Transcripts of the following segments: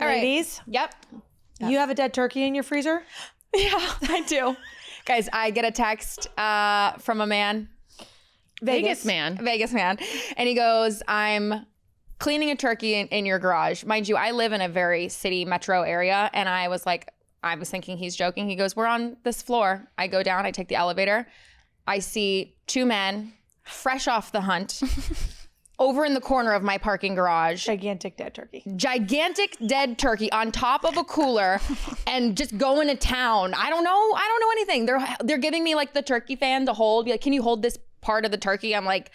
All right. Ladies, Yep. you have a dead turkey in your freezer? Yeah, I do. Guys, I get a text from a man. Vegas man. And he goes, I'm cleaning a turkey in your garage. Mind you, I live in a very city metro area. And I was thinking he's joking. He goes, we're on this floor. I go down, I take the elevator. I see two men fresh off the hunt over in the corner of my parking garage. Gigantic dead turkey. Gigantic dead turkey on top of a cooler and just going to town. I don't know anything. They're giving me like the turkey fan to hold. Be like, can you hold this part of the turkey? I'm like,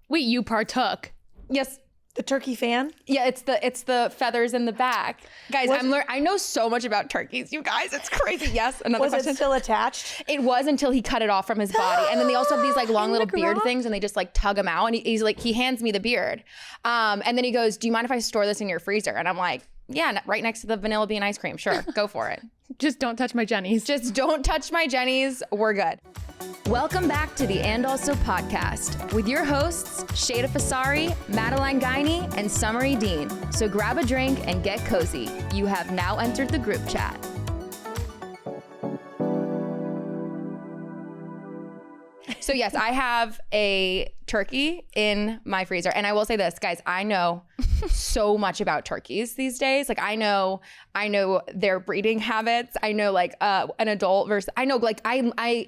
wait, you partook? Yes. The turkey fan? Yeah, it's the feathers in the back. Guys, I know so much about turkeys, you guys. It's crazy. Yes, another question. Was it still attached? It was until he cut it off from his body. And then they also have these like long little beard things and they just like tug him out. And he's like, he hands me the beard. And then he goes, do you mind if I store this in your freezer? And I'm like, yeah, right next to the vanilla bean ice cream. Sure, go for it. Just don't touch my Jennies. Just don't touch my Jennies. We're good. Welcome back to the And Also podcast with your hosts, Sheyda Fasari, Madeline Guiney, and Summery Dean. So grab a drink and get cozy. You have now entered the group chat. So yes, I have a turkey in my freezer. And I will say this, guys, I know so much about turkeys these days. Like I know their breeding habits. I know like an adult versus, I know like I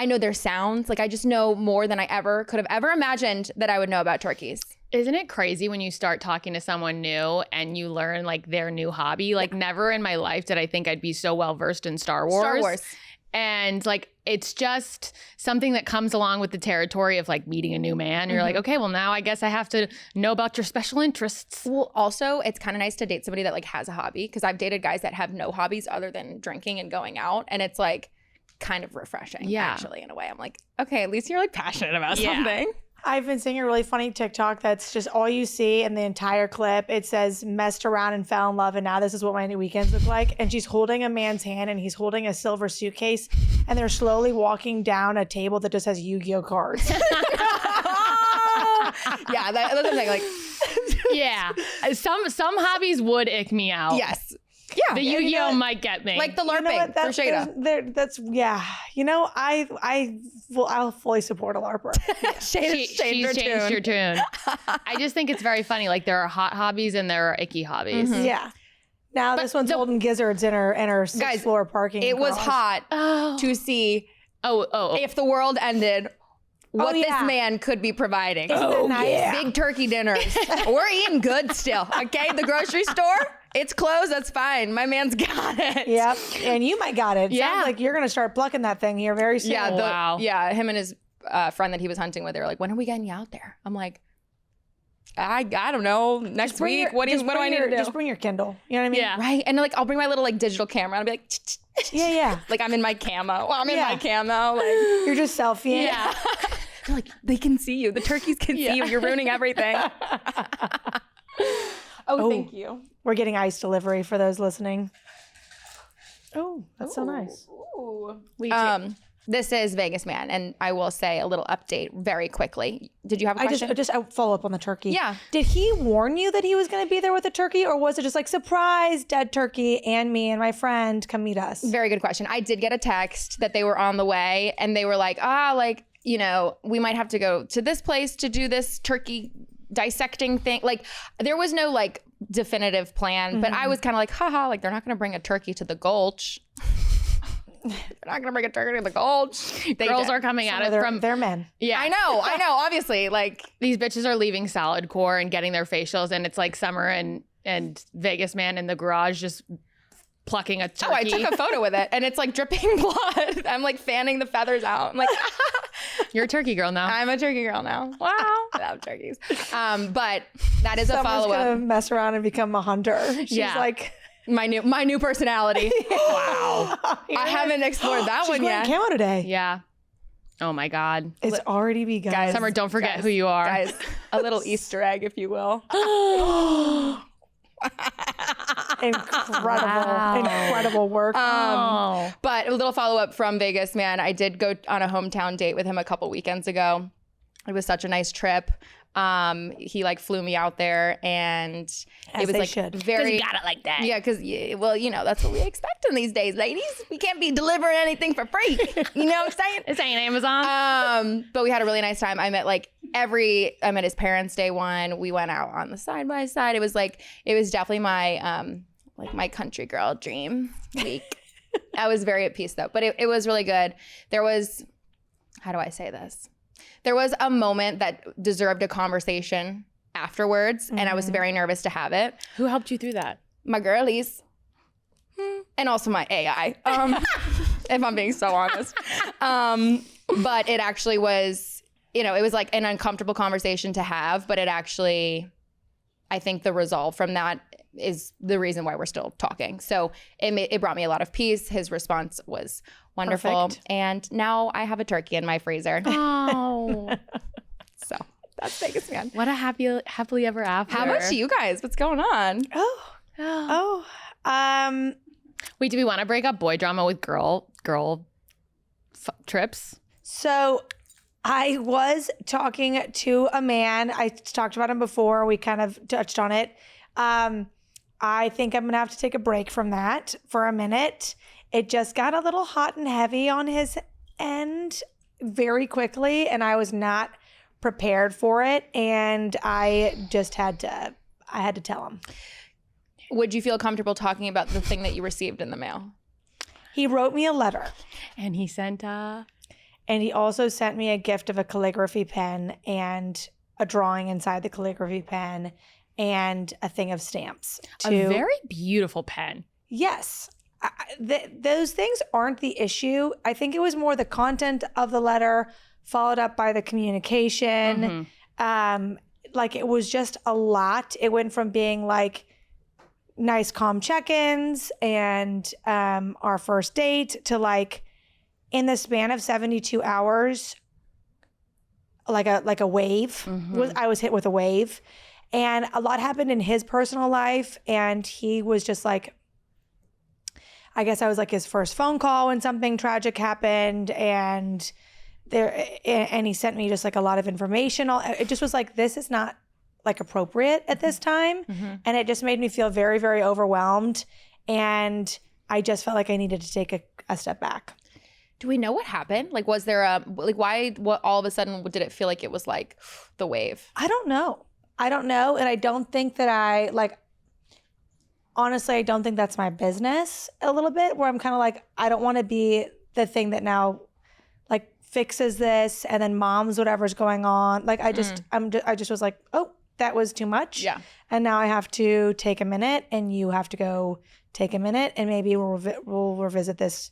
know their sounds. Like I just know more than I ever could have ever imagined that I would know about turkeys. Isn't it crazy when you start talking to someone new and you learn like their new hobby? Like never in my life did I think I'd be so well versed in Star Wars. And like, it's just something that comes along with the territory of like meeting a new man. You're like, okay, well now I guess I have to know about your special interests. Well, also it's kind of nice to date somebody that like has a hobby. Cause I've dated guys that have no hobbies other than drinking and going out. And it's like kind of refreshing actually in a way. I'm like, okay, at least you're like passionate about something. I've been seeing a really funny TikTok that's just all you see in the entire clip. It says messed around and fell in love and now this is what my weekends look like. And she's holding a man's hand and he's holding a silver suitcase and they're slowly walking down a table that just has Yu-Gi-Oh cards. Yeah, that's the thing. Like, yeah, some hobbies would ick me out. Yes. Yeah, the Yu-Gi-Oh might get me. Like the LARPing for Sheyda. That's You know, I'll fully support a LARPer. Yeah. She's changed your tune. I just think it's very funny. Like there are hot hobbies and there are icky hobbies. Mm-hmm. Yeah. Now this one's holding gizzards in her sixth floor parking garage. It was hot to see if the world ended, what this man could be providing. Isn't that nice? Yeah. Big turkey dinners. We're eating good still. Okay, the grocery store, it's closed. That's fine. My man's got it. Yep, and you might got it. Sounds like you're gonna start plucking that thing here very soon. Yeah. Wow. Yeah. Him and his friend that he was hunting with, they were like, "When are we getting you out there?" I'm like, I don't know. Next week. What do I need to do? Just bring your Kindle. You know what I mean? Yeah. Right. And like, I'll bring my little like digital camera and I'll be like, yeah. Like I'm in my camo. I'm in my camo. Like you're just selfieing. Yeah. They're like, they can see you. The turkeys can see you. You're ruining everything. Thank you. We're getting ice delivery for those listening. Oh, that's so nice. Ooh. This is Vegas Man, and I will say a little update very quickly. Did you have a question? I follow up on the turkey. Yeah. Did he warn you that he was going to be there with a turkey, or was it just like, surprise, dead turkey, and me and my friend come meet us? Very good question. I did get a text that they were on the way, and they were like, you know, we might have to go to this place to do this turkey dissecting thing. Like there was no like definitive plan, but I was kind of like, haha, like they're not going to bring a turkey to the Gulch. They're not going to bring a turkey to the Gulch. Girls are coming at it from their men. Yeah, I know. Obviously, like these bitches are leaving Salad Core and getting their facials, and it's like Summer and Vegas Man in the garage just plucking a turkey. Oh, I took a photo with it, and it's like dripping blood. I'm like fanning the feathers out. I'm like, you're a turkey girl now. I'm a turkey girl now. Wow, I love turkeys. But that is a Someone's follow-up. gonna mess around and become a hunter. She's like my new personality. Wow, I haven't explored that one yet. She's wearing camo today. Yeah. Oh my God. It's already begun. Guys, Summer, don't forget who you are. Guys, a little Easter egg, if you will. Incredible work. But a little follow-up from Vegas Man. I did go on a hometown date with him a couple weekends ago. It was such a nice trip. He like flew me out there, and it was like very you got it like that. Yeah, because well, you know, that's what we expect in these days, ladies. We can't be delivering anything for free. You know what I'm saying? It's ain't Amazon. But we had a really nice time. I met his parents day one. We went out on the side by side. It was definitely my my country girl dream week. I was very at peace though, but it was really good. There was, how do I say this? There was a moment that deserved a conversation afterwards, and I was very nervous to have it. Who helped you through that? My girlies. And also my AI, if I'm being so honest. But it actually was, it was like an uncomfortable conversation to have, but it actually, I think the resolve from that is the reason why we're still talking. So it brought me a lot of peace. His response was wonderful. Perfect. And now I have a turkey in my freezer. Oh. So that's Vegas, man. What a happily ever after. How about you guys? What's going on? Wait, do we want to break up boy drama with girl trips? So I was talking to a man. I talked about him before. We kind of touched on it. I think I'm going to have to take a break from that for a minute. It just got a little hot and heavy on his end very quickly, and I was not prepared for it. And I just had to tell him. Would you feel comfortable talking about the thing that you received in the mail? He wrote me a letter. And he sent And he also sent me a gift of a calligraphy pen and a drawing inside the calligraphy pen and a thing of stamps. A very beautiful pen. Yes. Those things aren't the issue. I think it was more the content of the letter followed up by the communication. Like it was just a lot. It went from being like nice calm check-ins and our first date to like in the span of 72 hours, like a wave. I was hit with a wave, and a lot happened in his personal life. And he was just like, I guess I was like his first phone call when something tragic happened, and he sent me just like a lot of information. It just was like, this is not like appropriate at this time. And it just made me feel very, very overwhelmed. And I just felt like I needed to take a step back. Do we know what happened? Like, was there what all of a sudden did it feel like it was like the wave? I don't know. And I don't think that honestly, I don't think that's my business a little bit, where I'm kind of like, I don't want to be the thing that now like fixes this and then moms whatever's going on. Like I just was like, oh, that was too much. Yeah. And now I have to take a minute, and you have to go take a minute, and maybe we'll revisit this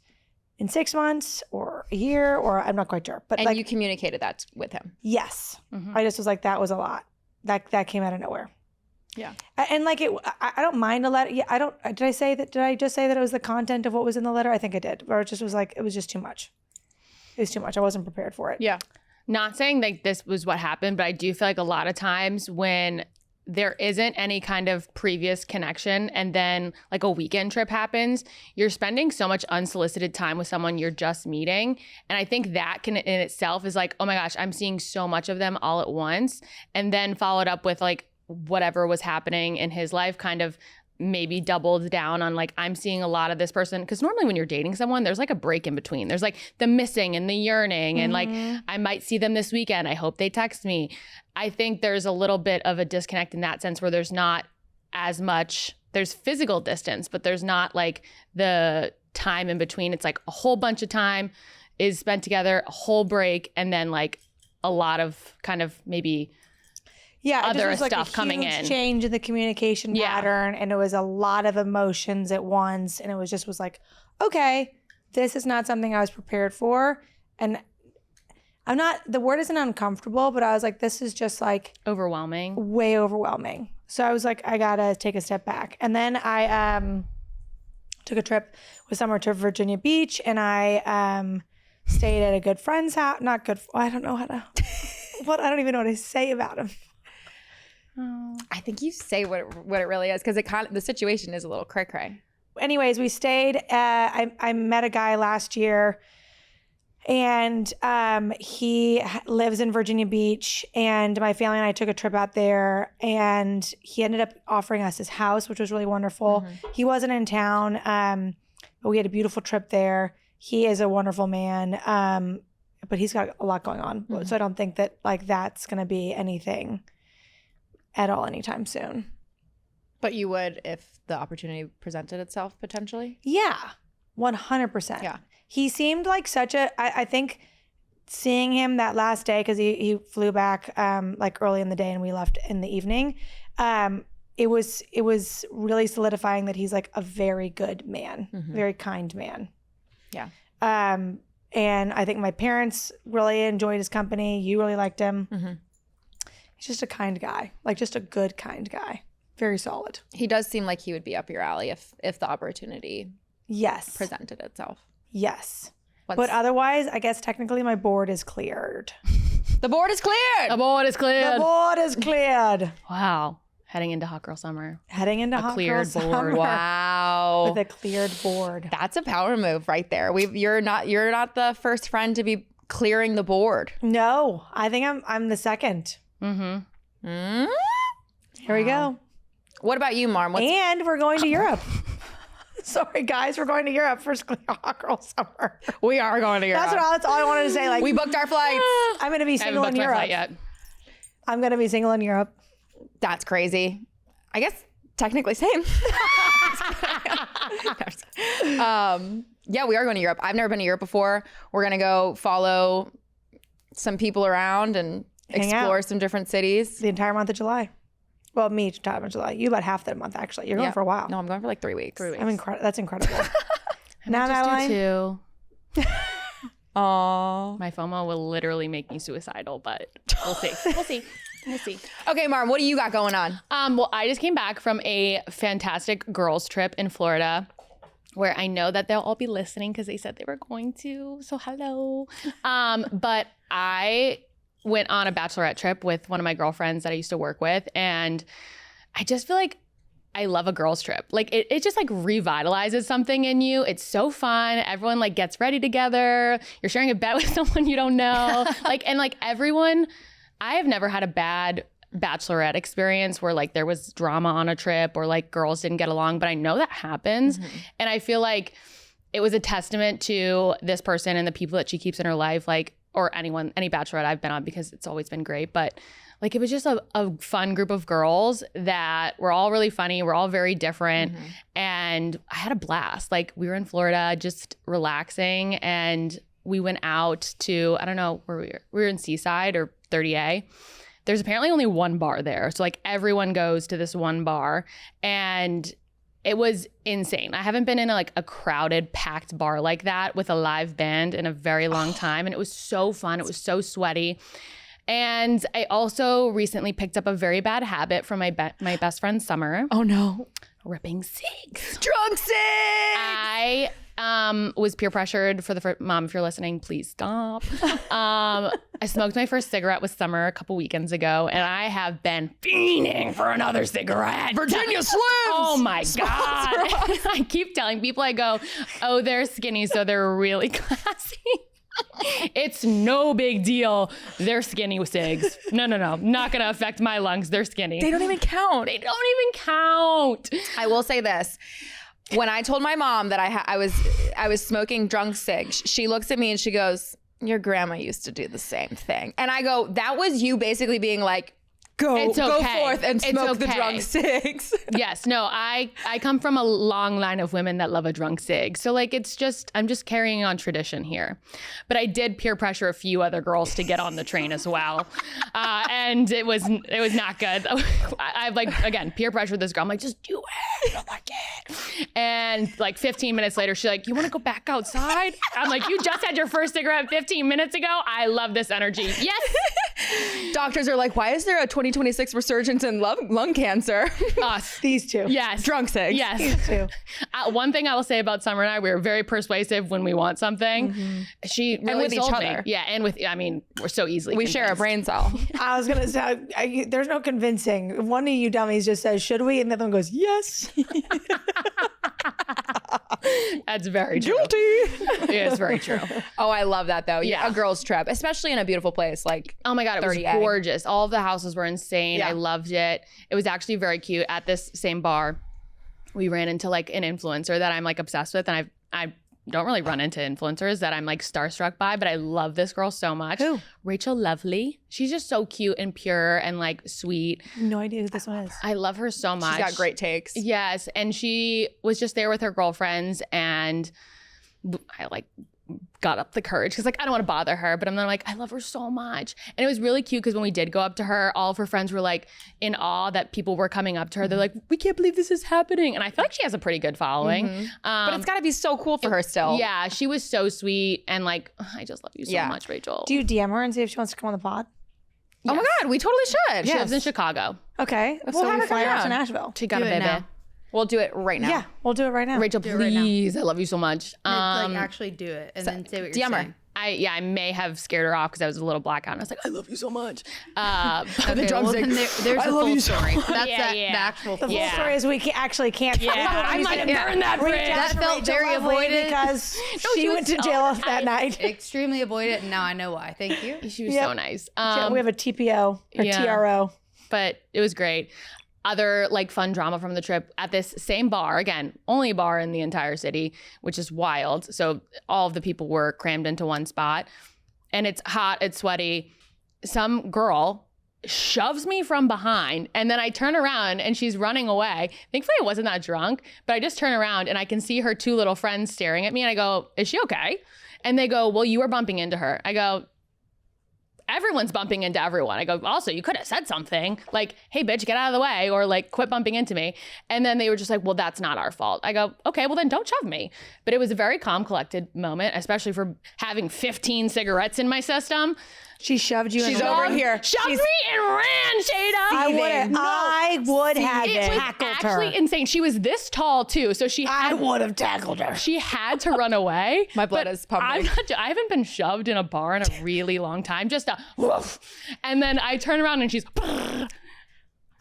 in 6 months or a year, or I'm not quite sure. But and you communicated that with him? Yes. I just was like, that was a lot. That came out of nowhere. Yeah. And like I don't mind a letter. Yeah, I don't. Did I just say that it was the content of what was in the letter? I think I did. Or it just was like, it was just too much. It was too much. I wasn't prepared for it. Yeah. Not saying like this was what happened, but I do feel like a lot of times when there isn't any kind of previous connection and then like a weekend trip happens, you're spending so much unsolicited time with someone you're just meeting. And I think that can in itself is like, oh my gosh, I'm seeing so much of them all at once. And then followed up with like whatever was happening in his life kind of maybe doubled down on like, I'm seeing a lot of this person. Because normally when you're dating someone, there's like a break in between. There's like the missing and the yearning and like, I might see them this weekend. I hope they text me. I think there's a little bit of a disconnect in that sense where there's not as much, there's physical distance, but there's not like the time in between. It's like a whole bunch of time is spent together, a whole break, and then like a lot of kind of maybe other it just was stuff like coming huge in. Change in the communication pattern, and it was a lot of emotions at once, and it was like, okay, this is not something I was prepared for, and I'm not. The word isn't uncomfortable, but I was like, this is just like Overwhelming. way overwhelming. So I was like, I gotta take a step back, and then I took a trip with summer to Virginia Beach, and I stayed at a good friend's house. Not good. I don't know how to. I don't even know what to say about him. I think you say what it really is, because the situation is a little cray-cray. Anyways, we stayed. I met a guy last year, And he lives in Virginia Beach, and my family and I took a trip out there, and he ended up offering us his house, which was really wonderful. He wasn't in town, but we had a beautiful trip there. He is a wonderful man, but he's got a lot going on. So I don't think that like that's going to be anything at all anytime soon. But you would if the opportunity presented itself potentially? Yeah, 100%. Yeah. He seemed like such a, I think seeing him that last day, because he flew back like early in the day and we left in the evening, it was really solidifying that he's like a very good man, very kind man. Yeah. And I think my parents really enjoyed his company. You really liked him. He's just a kind guy, like just a good kind guy. Very solid. He does seem like he would be up your alley if the opportunity presented itself. Yes. But otherwise, I guess technically my board is cleared. The board is cleared. The board is cleared. The board is cleared. Wow. Heading into hot girl summer. Heading into hot girl summer. Wow. With a cleared board. That's a power move right there. You're not the first friend to be clearing the board. No, I think I'm the second. Here we go. What about you, Marm? And we're going to Europe. Sorry, guys, we're going to Europe for hot girl summer. We are going to Europe. That's all I wanted to say. Like we booked our flights. I'm going to be single in Europe. Yet. I'm going to be single in Europe. That's crazy. I guess technically same. Yeah, we are going to Europe. I've never been to Europe before. We're going to go follow some people around and explore some different cities. The entire month of July. Well, me, time of July. You about half that month, actually. You're going for a while. No, I'm going for like 3 weeks. That's incredible. Now, Madeline? two. Aww. My FOMO will literally make me suicidal, but we'll see. We'll see. Okay, Marm, what do you got going on? Well, I just came back from a fantastic girls trip in Florida, where I know that they'll all be listening because they said they were going to. So hello. But I went on a bachelorette trip with one of my girlfriends that I used to work with, and I just feel like I love a girls trip. Like it just like revitalizes something in you. It's so fun. Everyone like gets ready together. You're sharing a bed with someone you don't know. Everyone, I have never had a bad bachelorette experience where like there was drama on a trip or like girls didn't get along, but I know that happens. And I feel like it was a testament to this person and the people that she keeps in her life, like, or any bachelorette I've been on, because it's always been great. But like, it was just a fun group of girls that were all really funny. We're all very different. And I had a blast. Like, we were in Florida just relaxing, and we went out to, I don't know where we were in Seaside or 30A. There's apparently only one bar there. So like everyone goes to this one bar, and it was insane. I haven't been in a crowded, packed bar like that with a live band in a very long time. And it was so fun. It was so sweaty. And I also recently picked up a very bad habit from my best friend, Summer. Oh, no. Ripping cigs. Drunk cigs! I was peer pressured for the Mom, if you're listening, please stop. I smoked my first cigarette with Summer a couple weekends ago, and I have been fiending for another cigarette. Virginia Slims! Oh my God. I keep telling people, I go, oh, they're skinny, so they're really classy. It's no big deal. They're skinny with cigs. No. Not going to affect my lungs. They're skinny. They don't even count. I will say this. When I told my mom that I was smoking drunk cigs, she looks at me and she goes, your grandma used to do the same thing. And I go, that was you basically being like, go forth and smoke the drunk cigs. Yes. No, I come from a long line of women that love a drunk cig. So like, I'm just carrying on tradition here. But I did peer pressure a few other girls to get on the train as well. And it was not good. I like, again, peer pressure this girl. I'm like, just do it. I don't like it. And like 15 minutes later, she's like, you want to go back outside? I'm like, you just had your first cigarette 15 minutes ago. I love this energy. Yes. Doctors are like, why is there a 2026 resurgence in lung cancer? Us. These two. Yes. Drunk cigs. Yes. These two. One thing I will say about Summer and I, we're very persuasive when we want something. She really and with sold each me. other. Yeah, and we're so easily We convinced. share a brain cell. I was going to say, there's no convincing. One of you dummies just says, should we? And the other one goes, yes. That's very true. Guilty. Yeah, it's very true. Oh, I love that though. Yeah. A girl's trip, especially in a beautiful place like Oh my God, it was 30A. gorgeous. All of the houses were insane. Yeah. I loved it. It was actually very cute. At this same bar, we ran into like an influencer that I'm like obsessed with, and I don't really run into influencers that I'm like starstruck by, but I love this girl so much. Who? Rachel Lovely. She's just so cute and pure and like sweet. No idea who this one is. I love her so much. She's got great takes. Yes, and she was just there with her girlfriends, and I like got up the courage because like I don't want to bother her, but I'm then like I love her so much. And it was really cute because when we did go up to her, all of her friends were like in awe that people were coming up to her. They're like, we can't believe this is happening. And I feel like she has a pretty good following. But it's got to be so cool for her still. Yeah, she was so sweet, and like I just love you so much, Rachel. Do you DM her and see if she wants to come on the pod? Oh my God, we totally should. She lives in Chicago. Okay. We'll So have we her fly come out to down. Nashville. She got Do a it baby. now. We'll do it right now. Yeah, we'll do it right now. Rachel, Do it right now. please, I love you so much. Like actually do it and then say what you're DM her. saying. I may have scared her off because I was a little blackout, and I was like, I love you so much. Okay, The well, drumstick. then there's the full story. That's the actual The full full Yeah. story is we actually can't. Yeah, I might burn that bridge. That felt very avoided. because she she was went to so jail nice. that night. Extremely avoided, and now I know why. Thank you. She was Yep. so nice. We have a TPO or yeah. TRO. But it was great. Other like fun drama from the trip at this same bar, again, only bar in the entire city, which is wild. So all of the people were crammed into one spot, and it's hot, it's sweaty. Some girl shoves me from behind, and then I turn around and she's running away. Thankfully I wasn't that drunk, but I just turn around and I can see her two little friends staring at me, and I go, is she okay? And they go, well, you were bumping into her. I go, everyone's bumping into everyone. I go, also, you could have said something like, hey, bitch, get out of the way, or like, quit bumping into me. And then they were just like, well, that's not our fault. I go, okay, well, then don't shove me. But it was a very calm, collected moment, especially for having 15 cigarettes in my system. She shoved you. She's in over here. Shoved me and ran, Sheyda. I would have It was tackled actually her. insane. She was this tall too, so she I had would have tackled her. she had to run away. My blood But is pumping. I haven't been shoved in a bar in a really long time. Just a woof. And then I turn around and she's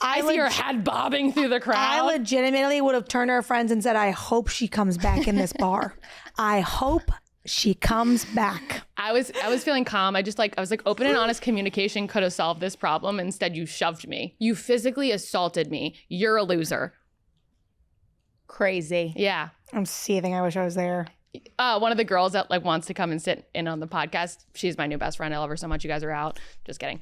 I see her head bobbing through the crowd. I legitimately would have turned to her friends and said, I hope she comes back in this bar. I hope she comes back. I was feeling calm. I was like, open and honest communication could have solved this problem. Instead, you shoved me. You physically assaulted me. You're a loser. Crazy. Yeah. I'm seething. I wish I was there. One of the girls that like wants to come and sit in on the podcast. She's my new best friend. I love her so much. You guys are out. Just kidding.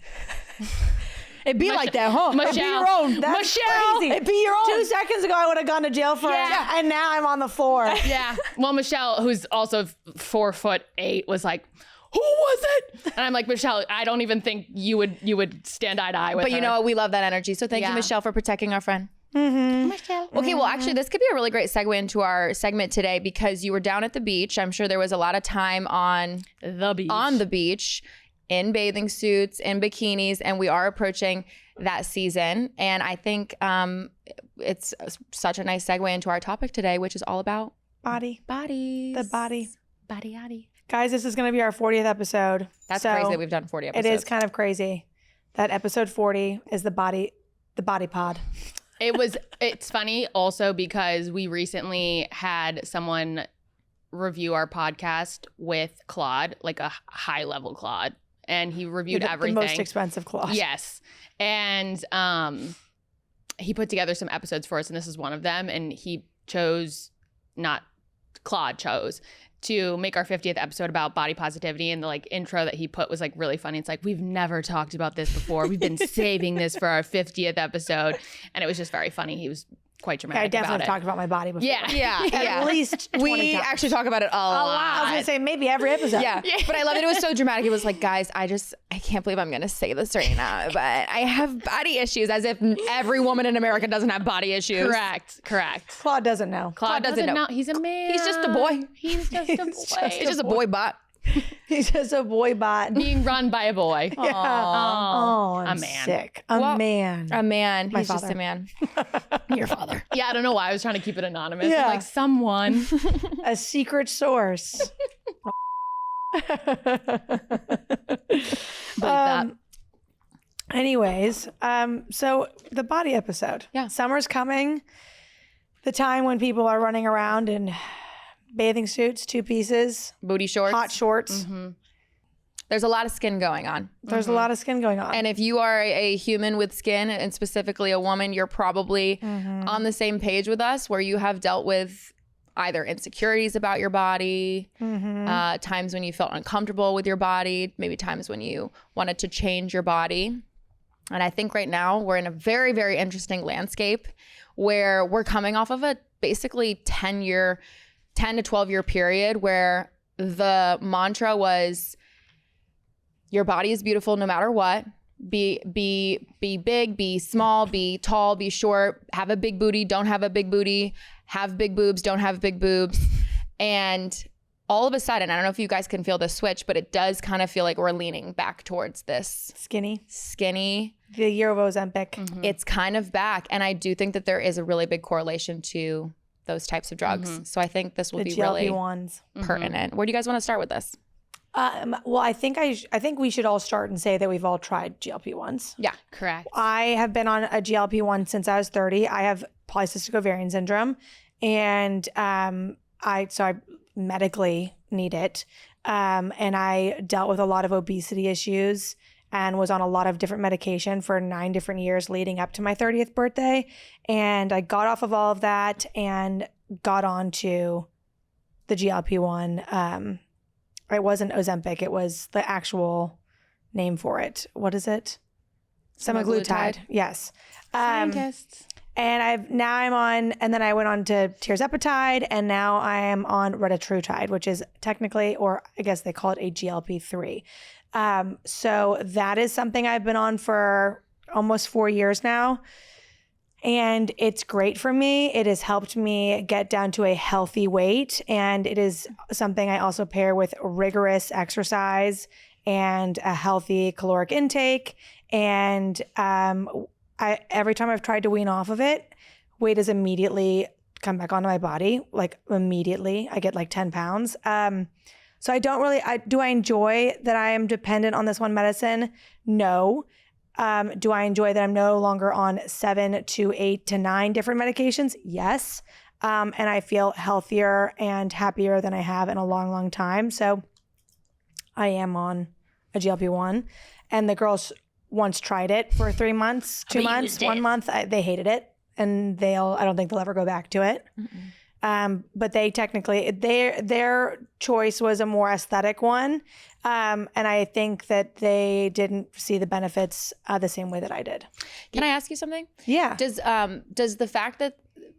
It'd be like that, huh? It'd be Michelle. your own. That's Michelle. crazy. It'd be your own. 2 seconds ago, I would have gone to jail for Yeah. and now I'm on the floor. Yeah. Well, Michelle, who's also 4'8", was like, who was it? And I'm like, Michelle, I don't even think you would stand eye to eye with her. But you know what? We love that energy. So thank you, Yeah. Michelle, for protecting our friend. Okay, well, actually, this could be a really great segue into our segment today because you were down at the beach. I'm sure there was a lot of time on the beach in bathing suits, in bikinis, and we are approaching that season. And I think it's such a nice segue into our topic today, which is all about Bodies. the body. Body. Guys, this is going to be our 40th episode. That's So crazy that we've done 40 episodes. It is kind of crazy that episode 40 is the body pod. It's funny also because we recently had someone review our podcast with Claude, like a high level Claude, and he reviewed everything. The most expensive clause. Yes. And he put together some episodes for us, and this is one of them. And Claude chose to make our 50th episode about body positivity, and the like intro that he put was like really funny. It's like, we've never talked about this before. We've been saving this for our 50th episode. And it was just very funny. He was quite dramatic I definitely about have it. talked about my body before. Yeah. At least 20 we times. actually talk about it a lot. I was going to say maybe every episode. Yeah, but I love it. It was so dramatic. It was like, guys, I can't believe I'm going to say this right now, but I have body issues, as if every woman in America doesn't have body issues. Correct. Claude doesn't know. Claude doesn't know. He's a man. He's just a boy. He's just a boy. He's just a boy bot. He's just a boy bot. Being run by a boy. Oh, I'm a man. sick. Well, Man. A man. My He's just father. a man. Your father. Yeah, I don't know why I was trying to keep it anonymous. Yeah. I'm like, someone. A secret source. That. Anyways, so the body episode. Yeah. Summer's coming. The time when people are running around in bathing suits, 2 pieces, booty shorts, hot shorts. There's a lot of skin going on. There's a lot of skin going on. And if you are a human with skin, and specifically a woman, you're probably on the same page with us, where you have dealt with either insecurities about your body, times when you felt uncomfortable with your body, maybe times when you wanted to change your body. And I think right now we're in a very, very interesting landscape where we're coming off of a basically 10 to 12 year period where the mantra was, your body is beautiful no matter what. Be big, be small, be tall, be short, have a big booty, don't have a big booty, have big boobs, don't have big boobs. And all of a sudden, I don't know if you guys can feel the switch, but it does kind of feel like we're leaning back towards this Skinny. The year of Ozempic. It's kind of back. And I do think that there is a really big correlation to those types of drugs. So I think this will The be really GLP-1s. pertinent. Where do you guys want to start with this? Well, I think we should all start and say that we've all tried GLP-1s. Yeah. Correct. I have been on a GLP-1 since I was 30. I have polycystic ovarian syndrome, and I medically need it. And I dealt with a lot of obesity issues and was on a lot of different medication for 9 different years leading up to my 30th birthday. And I got off of all of that and got on to the GLP-1. It wasn't Ozempic. It was the actual name for it. What is it? Semaglutide. Yes. Scientists. And then I went on to tirzepatide, and now I am on retatrutide, which is technically, or I guess they call it a GLP-3. So that is something I've been on for almost 4 years now. And it's great for me. It has helped me get down to a healthy weight. And it is something I also pair with rigorous exercise and a healthy caloric intake. And every time I've tried to wean off of it, weight has immediately come back onto my body, like immediately. I get like 10 pounds. So I don't really, do I enjoy that I am dependent on this one medicine? No. Do I enjoy that I'm no longer on 7 to 8 to 9 different medications? Yes. And I feel healthier and happier than I have in a long, long time. So I am on a GLP-1, and the girls once tried it for 3 months, 2 months, 1 month. They hated it, and I don't think they'll ever go back to it. But they technically, their choice was a more aesthetic one. And I think that they didn't see the benefits the same way that I did. Can I ask you something? Yeah. Does the fact that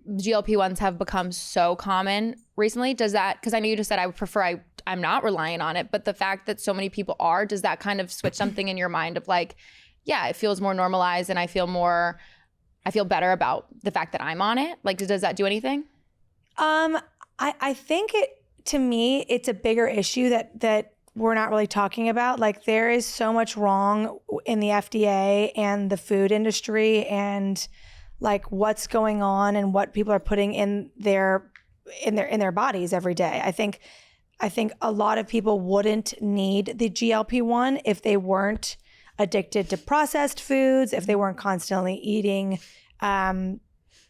GLP-1s have become so common recently, does that, because I know you just said I'm not relying on it, but the fact that so many people are, does that kind of switch something in your mind of like, yeah, it feels more normalized and I feel better about the fact that I'm on it? Like, does that do anything? I think to me, it's a bigger issue that we're not really talking about. Like, there is so much wrong in the FDA and the food industry, and like what's going on and what people are putting in their bodies every day. I think a lot of people wouldn't need the GLP-1 if they weren't addicted to processed foods, if they weren't constantly eating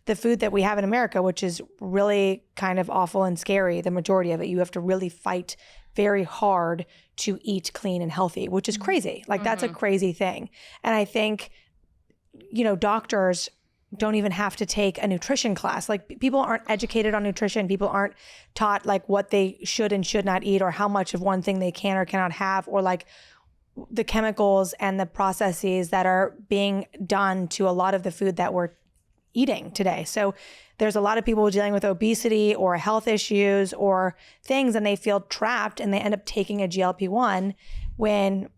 the food that we have in America, which is really kind of awful and scary, the majority of it. You have to really fight very hard to eat clean and healthy, which is crazy. Like, that's a crazy thing. And I think, doctors don't even have to take a nutrition class. Like, people aren't educated on nutrition. People aren't taught like what they should and should not eat, or how much of one thing they can or cannot have, or like the chemicals and the processes that are being done to a lot of the food that we're eating today. So there's a lot of people dealing with obesity or health issues or things, and they feel trapped, and they end up taking a GLP-1 when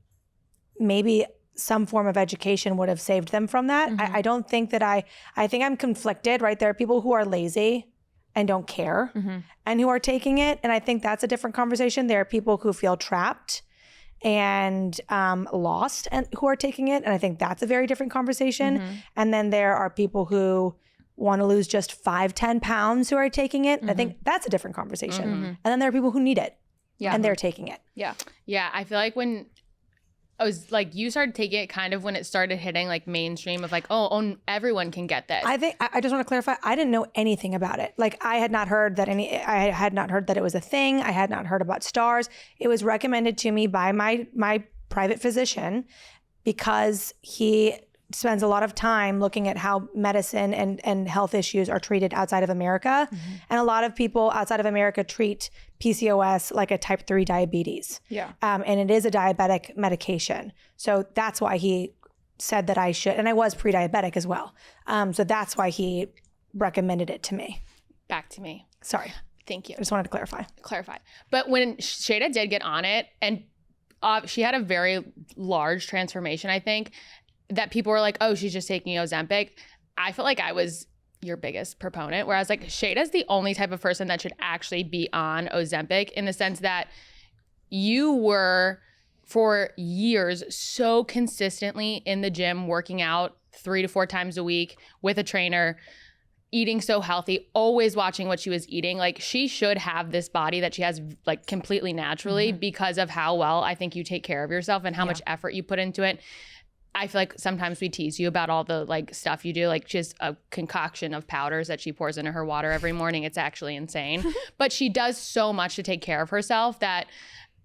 maybe some form of education would have saved them from that. I don't think that I think I'm conflicted, right? There are people who are lazy and don't care and who are taking it. And I think that's a different conversation. There are people who feel trapped and lost and who are taking it. And I think that's a very different conversation. And then there are people who want to lose just 5-10 pounds who are taking it. I think that's a different conversation. And then there are people who need it and they're taking it. Yeah. I feel like when you started taking it kind of when it started hitting like mainstream of like, oh, everyone can get this. I think I just want to clarify. I didn't know anything about it. Like I had not heard that it was a thing. I had not heard about stars. It was recommended to me by my private physician because he spends a lot of time looking at how medicine and health issues are treated outside of America. Mm-hmm. And a lot of people outside of America treat PCOS like a type 3 diabetes. Yeah. And it is a diabetic medication. So that's why he said that I should, and I was pre-diabetic as well. So that's why he recommended it to me. Back to me. Sorry. Thank you. I just wanted to clarify. But when Sheyda did get on it, and she had a very large transformation, I think, that people were like, oh, she's just taking Ozempic. I felt like I was your biggest proponent, where I was like, Sheyda's the only type of person that should actually be on Ozempic, in the sense that you were for years so consistently in the gym, working out 3 to 4 times a week with a trainer, eating so healthy, always watching what she was eating. Like, she should have this body that she has like completely naturally, because of how well I think you take care of yourself and how much effort you put into it. I feel like sometimes we tease you about all the like stuff you do. Like, she has a concoction of powders that she pours into her water every morning. It's actually insane. But she does so much to take care of herself that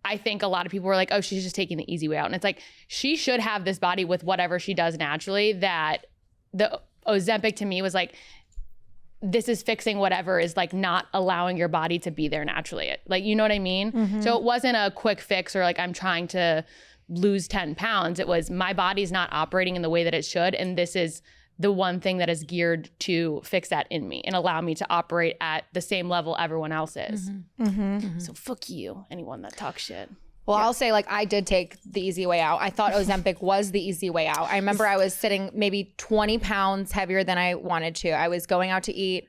I think a lot of people were like, oh, she's just taking the easy way out. And it's like, she should have this body with whatever she does naturally. That the Ozempic to me was like, this is fixing whatever is like not allowing your body to be there naturally. Like, you know what I mean? Mm-hmm. So it wasn't a quick fix or like I'm trying to lose 10 pounds. It was, my body's not operating in the way that it should. And this is the one thing that is geared to fix that in me and allow me to operate at the same level everyone else is. Mm-hmm. Mm-hmm. So fuck you, anyone that talks shit. Well, I'll say, like, I did take the easy way out. I thought Ozempic was the easy way out. I remember I was sitting maybe 20 pounds heavier than I wanted to. I was going out to eat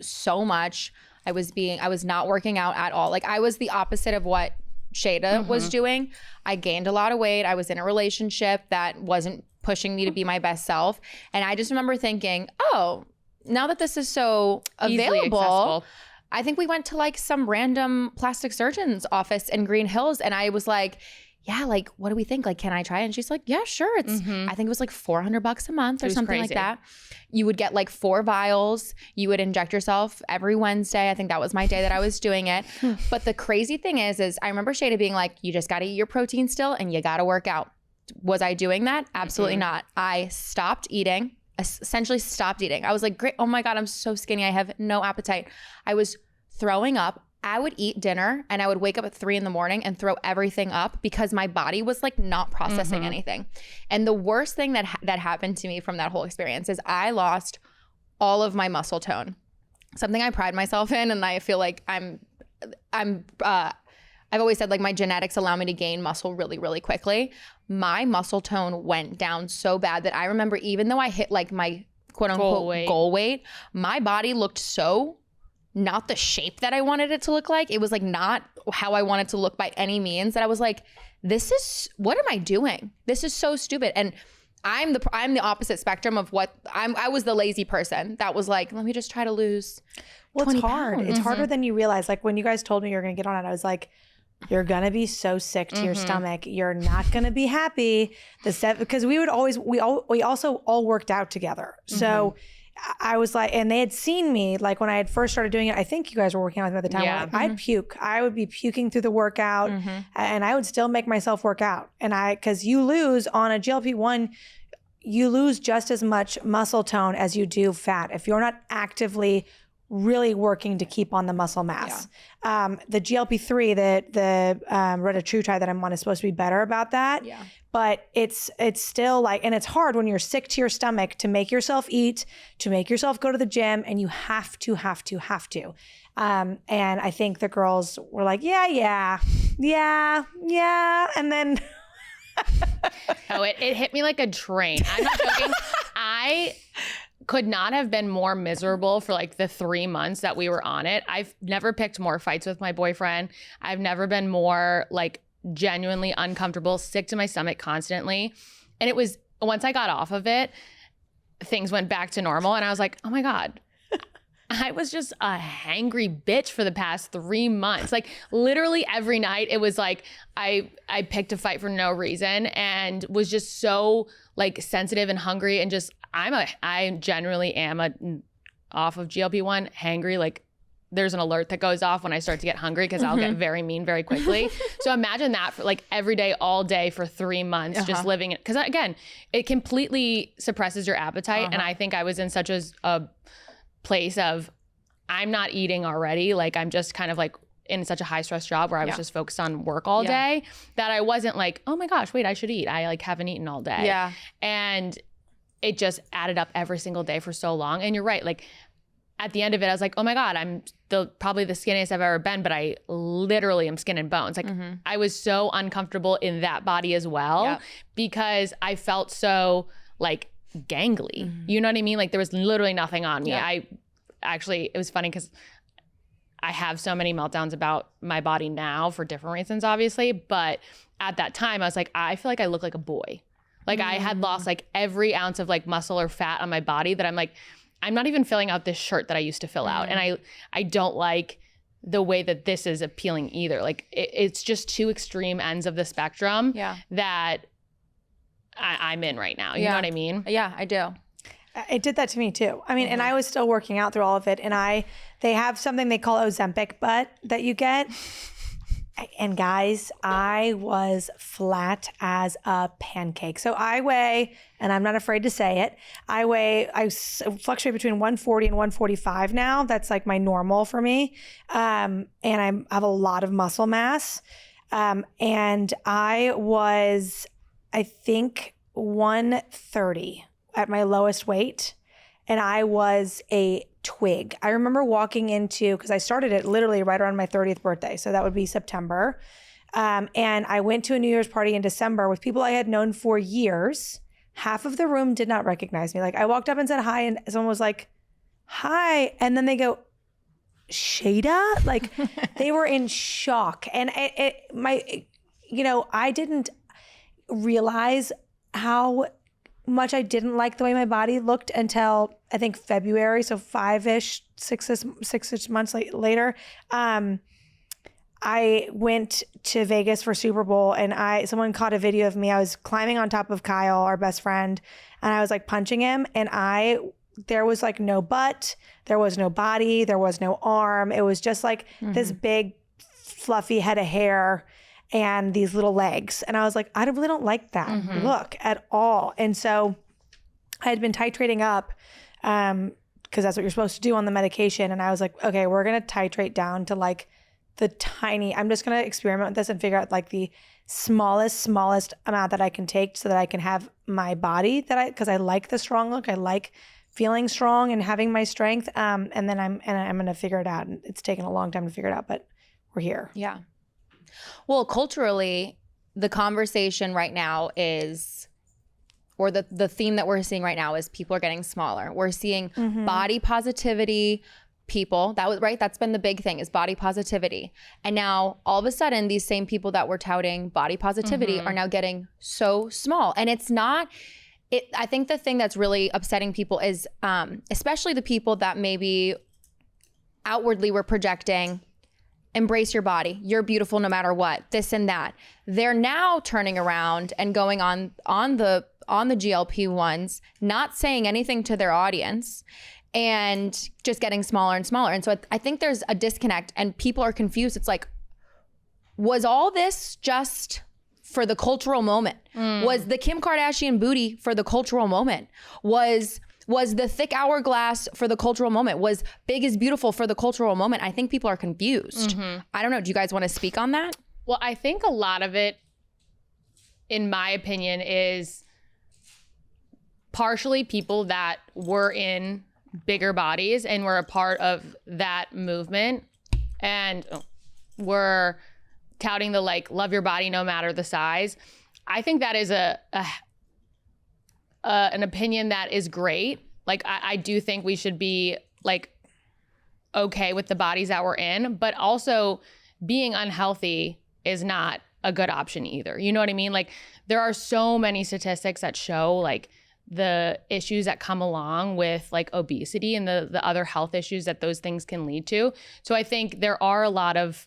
so much. I was not working out at all. Like, I was the opposite of what Sheyda was doing. I gained a lot of weight. I was in a relationship that wasn't pushing me to be my best self. And I just remember thinking, oh, now that this is so available, I think we went to like some random plastic surgeon's office in Green Hills. And I was like, yeah, like, what do we think? Like, can I try? And she's like, yeah, sure. It's, I think it was like $400 a month or something like that. You would get like 4 vials. You would inject yourself every Wednesday. I think that was my day that I was doing it. But the crazy thing is I remember Sheyda being like, you just got to eat your protein still and you got to work out. Was I doing that? Absolutely not. I stopped eating, essentially stopped eating. I was like, great. Oh my God, I'm so skinny. I have no appetite. I was throwing up. I would eat dinner and I would wake up at 3 a.m. and throw everything up because my body was like not processing anything. And the worst thing that happened to me from that whole experience is I lost all of my muscle tone. Something I pride myself in, and I feel like I've always said, like, my genetics allow me to gain muscle really, really quickly. My muscle tone went down so bad that I remember, even though I hit like my quote unquote goal weight, my body looked so not the shape that I wanted it to look like. It was like not how I wanted to look by any means, that I was like, what am I doing? This is so stupid. And I'm the opposite spectrum of what I was the lazy person that was like, let me just try to lose 20 it's hard. pounds. It's harder than you realize. Like, when you guys told me you were going to get on it, I was like, you're going to be so sick to your stomach. You're not going to be happy. Because we also all worked out together. So I was like, and they had seen me, like, when I had first started doing it, I think you guys were working out with me at the time. Yeah. I'd puke. I would be puking through the workout and I would still make myself work out. And because you lose on a GLP-1, you lose just as much muscle tone as you do fat if you're not actively really working to keep on the muscle mass. Yeah. The GLP-3, the retatrutide that I'm on, is supposed to be better about that. Yeah. But it's still like, and it's hard when you're sick to your stomach to make yourself eat, to make yourself go to the gym, and you have to. And I think the girls were like, yeah. And then oh, it hit me like a train. I'm not joking. I could not have been more miserable for like the 3 months that we were on it. I've never picked more fights with my boyfriend. I've never been more like genuinely uncomfortable, sick to my stomach constantly. And it was, once I got off of it, things went back to normal. And I was like, oh my God, I was just a hangry bitch for the past 3 months. Like literally every night it was like I picked a fight for no reason and was just so like sensitive and hungry and just I generally am off of GLP-1 hangry. Like there's an alert that goes off when I start to get hungry because I'll get very mean very quickly. So imagine that for like every day, all day for 3 months, just living it. Because again, it completely suppresses your appetite. And I think I was in such a place of I'm not eating already. Like I'm just kind of like in such a high stress job where I was just focused on work all day that I wasn't like, oh my gosh, wait, I should eat. I like haven't eaten all day. Yeah. And it just added up every single day for so long. And you're right. Like at the end of it, I was like, oh my God, I'm probably the skinniest I've ever been, but I literally am skin and bones. Like I was so uncomfortable in that body as well because I felt so like gangly. You know what I mean? Like there was literally nothing on me. It was funny because I have so many meltdowns about my body now for different reasons, obviously. But at that time I was like, I feel like I look like a boy. Like I had lost like every ounce of like muscle or fat on my body that I'm like, I'm not even filling out this shirt that I used to fill out. And I don't like the way that this is appealing either. Like it's just two extreme ends of the spectrum that I'm in right now. You know what I mean? Yeah, I do. It did that to me too. I mean, and I was still working out through all of it. And they have something they call Ozempic butt that you get. And guys, I was flat as a pancake. So I weigh, and I'm not afraid to say it, I fluctuate between 140 and 145 now. That's like my normal for me. And I have a lot of muscle mass. And I was, I think, 130 at my lowest weight. And I was a twig. I remember walking into, because I started it literally right around my 30th birthday. So that would be September. And I went to a New Year's party in December with people I had known for years. Half of the room did not recognize me. Like I walked up and said hi and someone was like, hi. And then they go, Sheyda? Like they were in shock. And I didn't realize how much I didn't like the way my body looked until I think February. So 5-ish, 6-ish months later. I went to Vegas for Super Bowl and someone caught a video of me. I was climbing on top of Kyle, our best friend, and I was like punching him. And there was like no butt, there was no body, there was no arm. It was just like this big fluffy head of hair and these little legs. And I was like, I really don't like that look at all. And so I had been titrating up because that's what you're supposed to do on the medication. And I was like, okay, we're going to titrate down to like I'm just going to experiment with this and figure out like the smallest amount that I can take so that I can have my body because I like the strong look. I like feeling strong and having my strength. And then I'm going to figure it out. And it's taken a long time to figure it out, but we're here. Yeah. Well, culturally, the conversation right now is, or the theme that we're seeing right now is people are getting smaller. We're seeing body positivity people. That's been the big thing is body positivity. And now all of a sudden, these same people that were touting body positivity are now getting so small. And it's not, I think the thing that's really upsetting people is, especially the people that maybe outwardly were projecting, embrace your body. You're beautiful no matter what, this and that. They're now turning around and going on the GLP-1s, not saying anything to their audience and just getting smaller and smaller. And so I think there's a disconnect and people are confused. It's like, was all this just for the cultural moment? Was the Kim Kardashian booty for the cultural moment? Was the thick hourglass for the cultural moment? Was big is beautiful for the cultural moment? I think people are confused. I don't know. Do you guys want to speak on that? Well, I think a lot of it, in my opinion, is partially people that were in bigger bodies and were a part of that movement and were touting the like, love your body no matter the size. I think that is an opinion that is great. Like I do think we should be like okay with the bodies that we're in, but also being unhealthy is not a good option either. You know what I mean? Like there are so many statistics that show like the issues that come along with like obesity and the other health issues that those things can lead to. So I think there are a lot of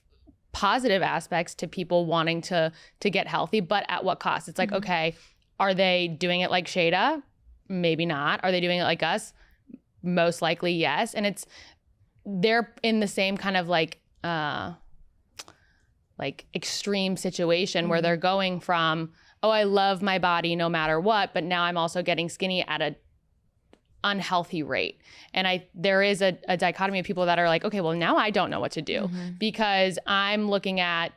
positive aspects to people wanting to get healthy, but at what cost? It's like, okay, are they doing it like Sheyda? Maybe not. Are they doing it like us? Most likely, yes. And they're in the same kind of like extreme situation where they're going from, oh, I love my body no matter what, but now I'm also getting skinny at a unhealthy rate. And there is a dichotomy of people that are like, okay, well, now I don't know what to do because I'm looking at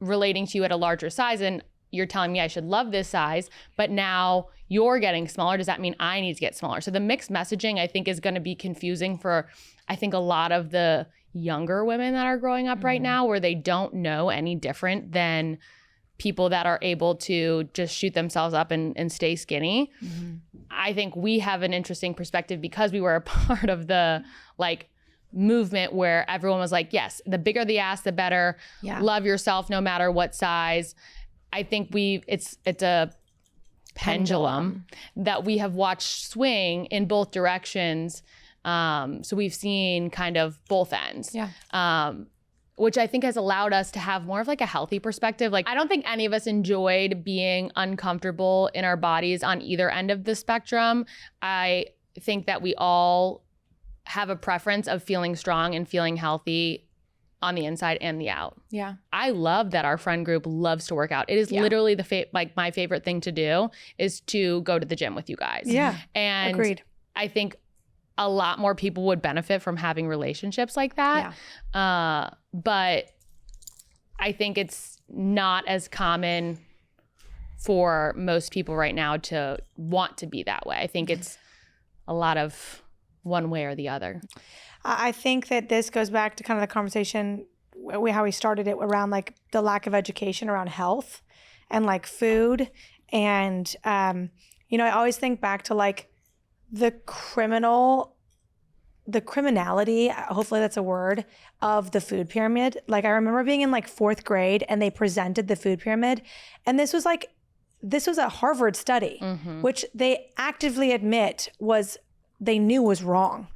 relating to you at a larger size and you're telling me I should love this size, but now you're getting smaller. Does that mean I need to get smaller? So the mixed messaging, I think, is going to be confusing for, I think, a lot of the younger women that are growing up right now, where they don't know any different than people that are able to just shoot themselves up and stay skinny. I think we have an interesting perspective because we were a part of the like movement where everyone was like, yes, the bigger the ass, the better. Yeah. Love yourself no matter what size. I think it's a pendulum that we have watched swing in both directions. So we've seen kind of both ends. Yeah. Which I think has allowed us to have more of like a healthy perspective. Like, I don't think any of us enjoyed being uncomfortable in our bodies on either end of the spectrum. I think that we all have a preference of feeling strong and feeling healthy on the inside and the out. Yeah. I love that our friend group loves to work out. It is literally like my favorite thing to do is to go to the gym with you guys. Yeah. And agreed. I think a lot more people would benefit from having relationships like that. Yeah. But I think it's not as common for most people right now to want to be that way. I think it's a lot of one way or the other. I think that this goes back to kind of the conversation, how we started it around like the lack of education around health and like food. And, I always think back to like the criminality, hopefully that's a word, of the food pyramid. Like I remember being in like 4th grade and they presented the food pyramid. And this was a Harvard study, which they actively admit they knew was wrong.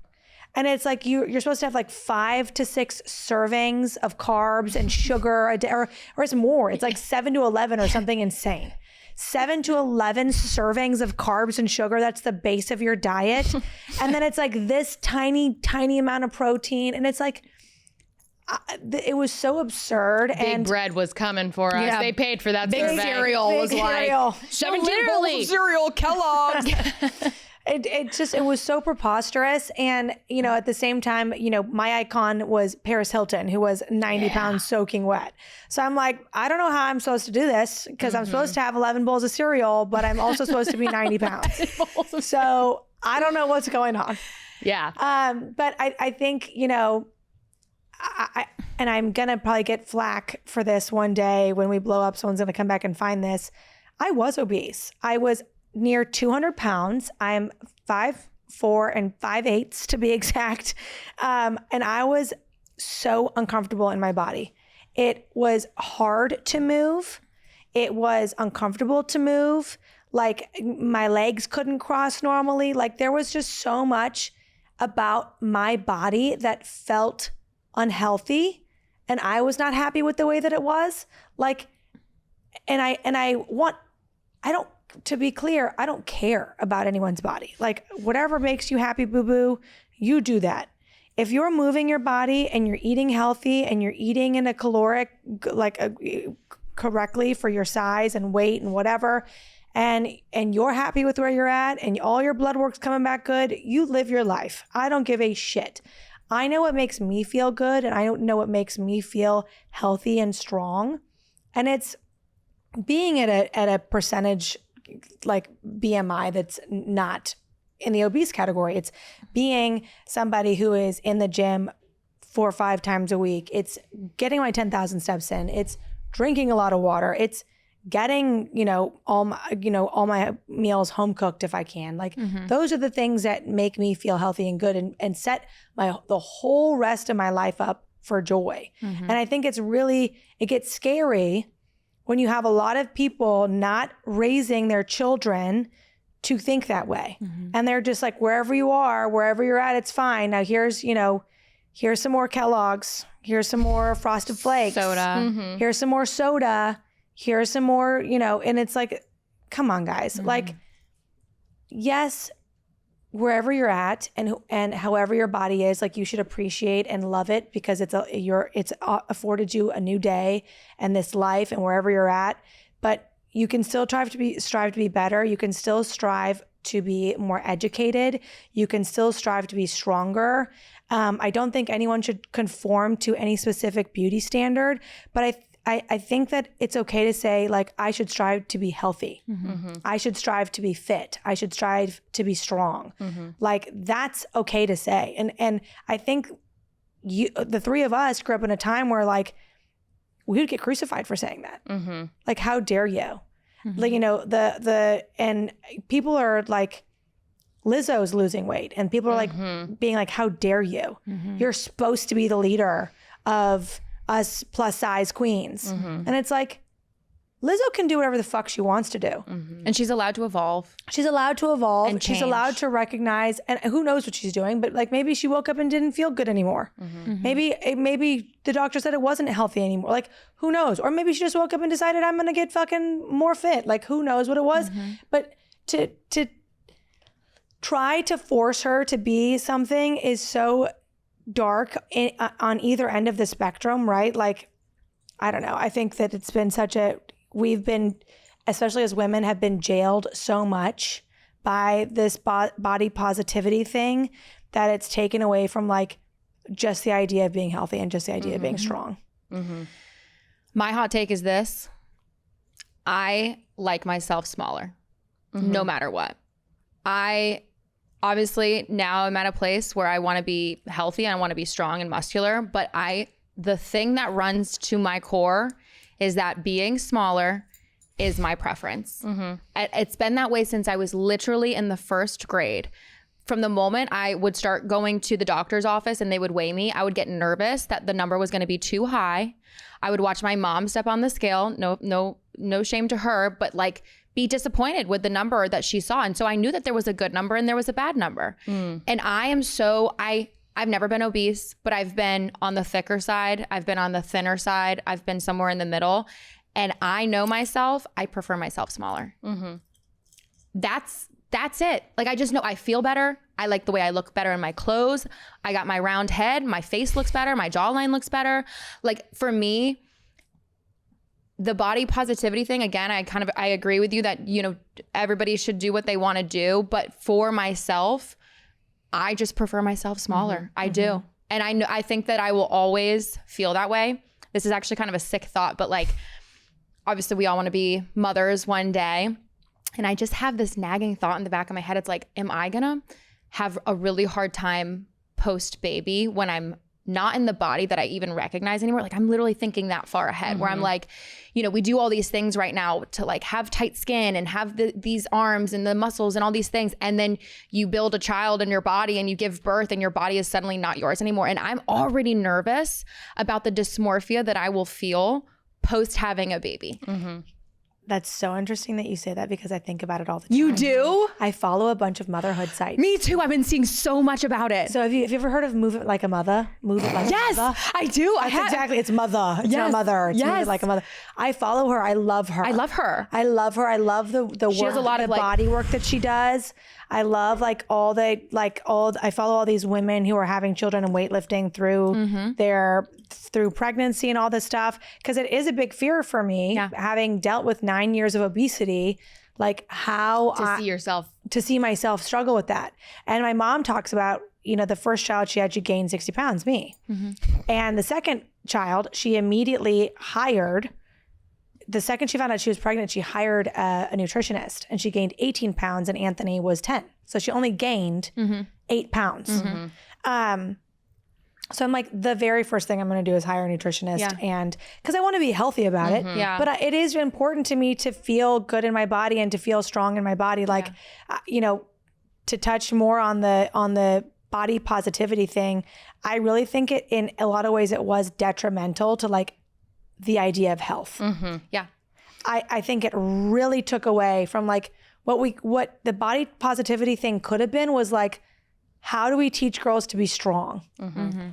And it's like you're supposed to have like 5 to 6 servings of carbs and sugar a day, or it's more. It's like 7 to 11 or something insane. 7 to 11 servings of carbs and sugar. That's the base of your diet. And then it's like this tiny, tiny amount of protein. And it's like, it was so absurd. Big bread was coming for us. Yeah. They paid for that. Big cereal was like 17 bowls of cereal, Kellogg's. It was so preposterous. And, at the same time, my icon was Paris Hilton, who was 90 pounds soaking wet. So I'm like, I don't know how I'm supposed to do this because I'm supposed to have 11 bowls of cereal, but I'm also supposed to be 90 pounds. So I don't know what's going on. Yeah. But I think, and I'm going to probably get flack for this one day when we blow up, someone's going to come back and find this. I was obese. I was near 200 pounds. I'm 5'4" and 5'8" to be exact. And I was so uncomfortable in my body. It was hard to move. It was uncomfortable to move. Like my legs couldn't cross normally. Like there was just so much about my body that felt unhealthy. And I was not happy with the way that it was. To be clear, I don't care about anyone's body. Like whatever makes you happy, boo-boo, you do that. If you're moving your body and you're eating healthy and you're eating in a caloric, correctly for your size and weight and whatever, and you're happy with where you're at and all your blood work's coming back good, you live your life. I don't give a shit. I know what makes me feel good and I don't know what makes me feel healthy and strong. And it's being at a percentage like BMI that's not in the obese category. It's being somebody who is in the gym 4 or 5 times a week. It's getting my 10,000 steps in. It's drinking a lot of water. It's getting, all my meals home cooked if I can. Like those are the things that make me feel healthy and good and set the whole rest of my life up for joy. And I think it gets scary when you have a lot of people not raising their children to think that way. And they're just like, wherever you are, wherever you're at, it's fine. Now here's some more Kellogg's. Here's some more Frosted Flakes. Soda. Here's some more soda. Here's some more, and it's like, come on, guys. Like, yes, wherever you're at and however your body is, like, you should appreciate and love it because it's afforded you a new day and this life and wherever you're at. But you can still strive to be better. You can still strive to be more educated. You can still strive to be stronger. I don't think anyone should conform to any specific beauty standard, but I think that it's okay to say, like, I should strive to be healthy. I should strive to be fit. I should strive to be strong. Like, that's okay to say. And I think the three of us grew up in a time where, like, we would get crucified for saying that. Like, how dare you? Like, and people are like, Lizzo's losing weight, and people are like being like, how dare you? You're supposed to be the leader of us plus size queens. And it's like, Lizzo can do whatever the fuck she wants to do. And she's allowed to evolve. She's allowed to evolve. And she's change. allowed to recognize, and who knows what she's doing, but like, maybe she woke up and didn't feel good anymore. Maybe the doctor said it wasn't healthy anymore. Like, who knows? Or maybe she just woke up and decided, I'm going to get fucking more fit. Like, who knows what it was? But to try to force her to be something is so dark on either end of the spectrum, right? Like, I don't know. I think that it's been we've been, especially as women, have been jailed so much by this body positivity thing that it's taken away from, like, just the idea of being healthy and just the idea of being strong. My hot take is this. I like myself smaller, no matter what. Obviously, now I'm at a place where I want to be healthy and I want to be strong and muscular, but the thing that runs to my core is that being smaller is my preference. It's been that way since I was literally in the first grade. From the moment I would start going to the doctor's office and they would weigh me, I would get nervous that the number was going to be too high. I would watch my mom step on the scale. No shame to her, but, like, be disappointed with the number that she saw. And so I knew that there was a good number and there was a bad number. And I've never been obese, but I've been on the thicker side. I've been on the thinner side. I've been somewhere in the middle. And I know myself, I prefer myself smaller. That's it. Like, I just know I feel better. I like the way I look better in my clothes. I got my round head. My face looks better. My jawline looks better. Like, for me, the body positivity thing, again, I agree with you that, everybody should do what they want to do. But for myself, I just prefer myself smaller. I do. And I think that I will always feel that way. This is actually kind of a sick thought, but, like, obviously we all want to be mothers one day. And I just have this nagging thought in the back of my head. It's like, am I going to have a really hard time post-baby when I'm not in the body that I even recognize anymore? Like, I'm literally thinking that far ahead where I'm like, we do all these things right now to, like, have tight skin and have these arms and the muscles and all these things. And then you build a child in your body and you give birth and your body is suddenly not yours anymore. And I'm already nervous about the dysmorphia that I will feel post having a baby. That's so interesting that you say that because I think about it all the time. You do? I follow a bunch of motherhood sites. Me too. I've been seeing so much about it. So have you ever heard of Move It Like a Mother? Move It Like a Mother? Yes, I do. Exactly. It's mother. It's not mother. It's Move It Like a Mother. I follow her. I love her. I love her. I love her. I love the work, has a lot of, like, body work that she does. I love, like, I follow all these women who are having children and weightlifting through pregnancy and all this stuff, because it is a big fear for me, having dealt with 9 years of obesity, like, how to see myself struggle with that. And my mom talks about, the first child she had, she gained 60 pounds, me. And the second child, she immediately hired. The second she found out she was pregnant, she hired a nutritionist, and she gained 18 pounds and Anthony was 10. So she only gained 8 pounds. So I'm like, the very first thing I'm going to do is hire a nutritionist, and because I want to be healthy about it. But it is important to me to feel good in my body and to feel strong in my body. Like, to touch more on the body positivity thing, I really think it, in a lot of ways, it was detrimental to, like, the idea of health. Yeah. I think it really took away from, like, what the body positivity thing could have been was like, how do we teach girls to be strong?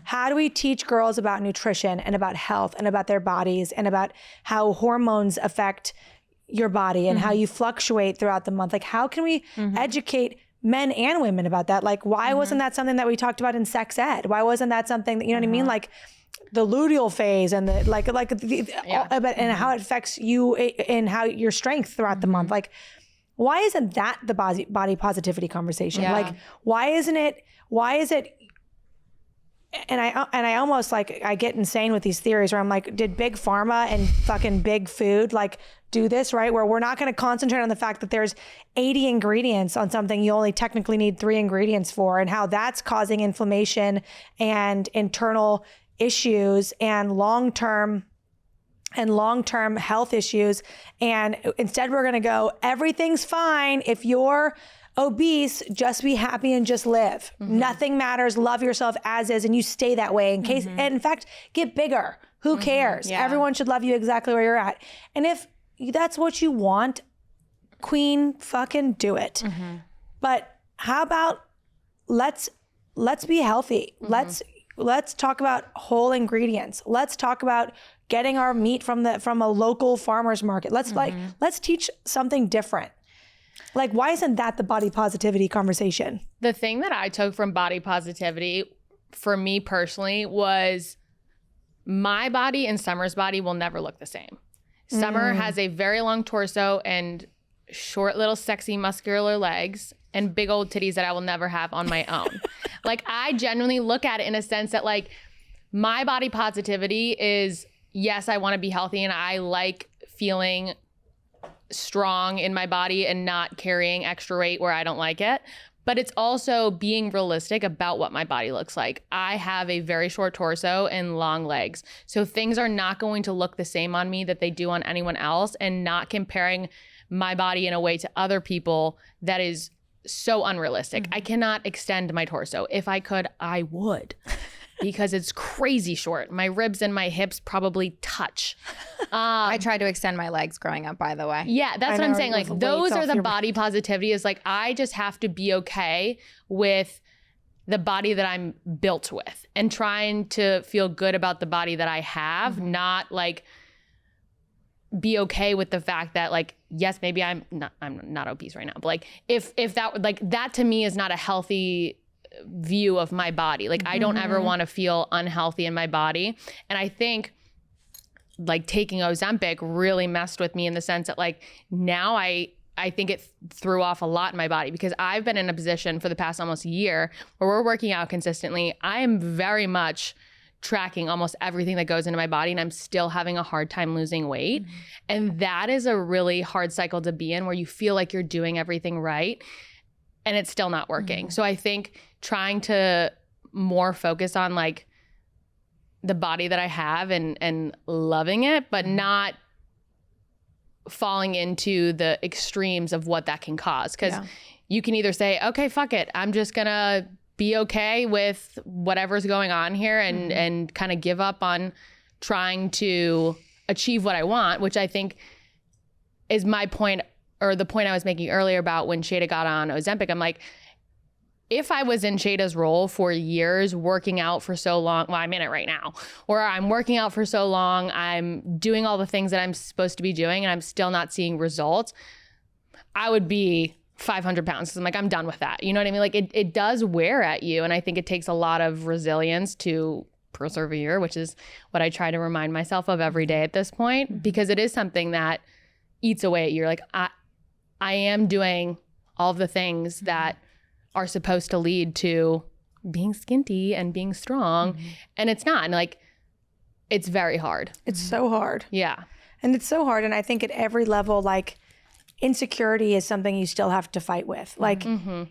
How do we teach girls about nutrition and about health and about their bodies and about how hormones affect your body and how you fluctuate throughout the month? Like, how can we educate men and women about that? Like, why wasn't that something that we talked about in sex ed? Why wasn't that something that, you know what I mean? Like the luteal phase and and how it affects you and how your strength throughout the month. Like, why isn't that the body positivity conversation? Yeah. Like, why is it? And I almost like, I get insane with these theories where I'm like, did big pharma and fucking big food like do this, right? Where we're not going to concentrate on the fact that there's 80 ingredients on something you only technically need 3 ingredients for, and how that's causing inflammation and internal issues and long-term health issues. And instead we're going to go, everything's fine. If you're obese, just be happy and just live. Nothing matters. Love yourself as is. And you stay that way in case, and in fact, get bigger. Who cares? Yeah. Everyone should love you exactly where you're at. And if that's what you want, queen, fucking do it. But how about let's be healthy. Let's talk about whole ingredients. Let's talk about getting our meat from a local farmer's market. Let's teach something different. Like, why isn't that the body positivity conversation? The thing that I took from body positivity for me personally was my body and Summer's body will never look the same. Summer has a very long torso and short little sexy muscular legs and big old titties that I will never have on my own. Like, I genuinely look at it in a sense that like my body positivity is, yes, I want to be healthy and I like feeling strong in my body and not carrying extra weight where I don't like it. But it's also being realistic about what my body looks like. I have a very short torso and long legs. So things are not going to look the same on me that they do on anyone else, and not comparing my body in a way to other people that is so unrealistic. I cannot extend my torso. If I could, I would. Because it's crazy short. My ribs and my hips probably touch. I tried to extend my legs growing up, by the way. Yeah, that's what I'm saying. Like, those are the your body positivity is like, I just have to be okay with the body that I'm built with and trying to feel good about the body that I have, not like be okay with the fact that like, yes, maybe I'm not obese right now, but like if that, like, that to me is not a healthy view of my body. Like, I don't ever want to feel unhealthy in my body. And I think like taking Ozempic really messed with me in the sense that like now I think it threw off a lot in my body, because I've been in a position for the past almost a year where we're working out consistently. I am very much tracking almost everything that goes into my body, and I'm still having a hard time losing weight. And that is a really hard cycle to be in, where you feel like you're doing everything right and it's still not working. So I think trying to more focus on like the body that I have and loving it, but not falling into the extremes of what that can cause. Because you can either say, okay, fuck it, I'm just gonna be okay with whatever's going on here and kind of give up on trying to achieve what I want, which I think is my point, or the point I was making earlier about when Sheyda got on Ozempic. I'm like, if I was in Sheyda's role for years, working out for so long, well, I'm in it right now, or I'm working out for so long, I'm doing all the things that I'm supposed to be doing, and I'm still not seeing results, I would be 500 pounds. I'm like, I'm done with that. You know what I mean? Like, it does wear at you. And I think it takes a lot of resilience to persevere, which is what I try to remind myself of every day at this point, because it is something that eats away at you. You're like, I am doing all of the things that are supposed to lead to being skinty and being strong. And it's not. And like, it's very hard. It's so hard. Yeah. And it's so hard. And I think at every level, like, insecurity is something you still have to fight with. Like,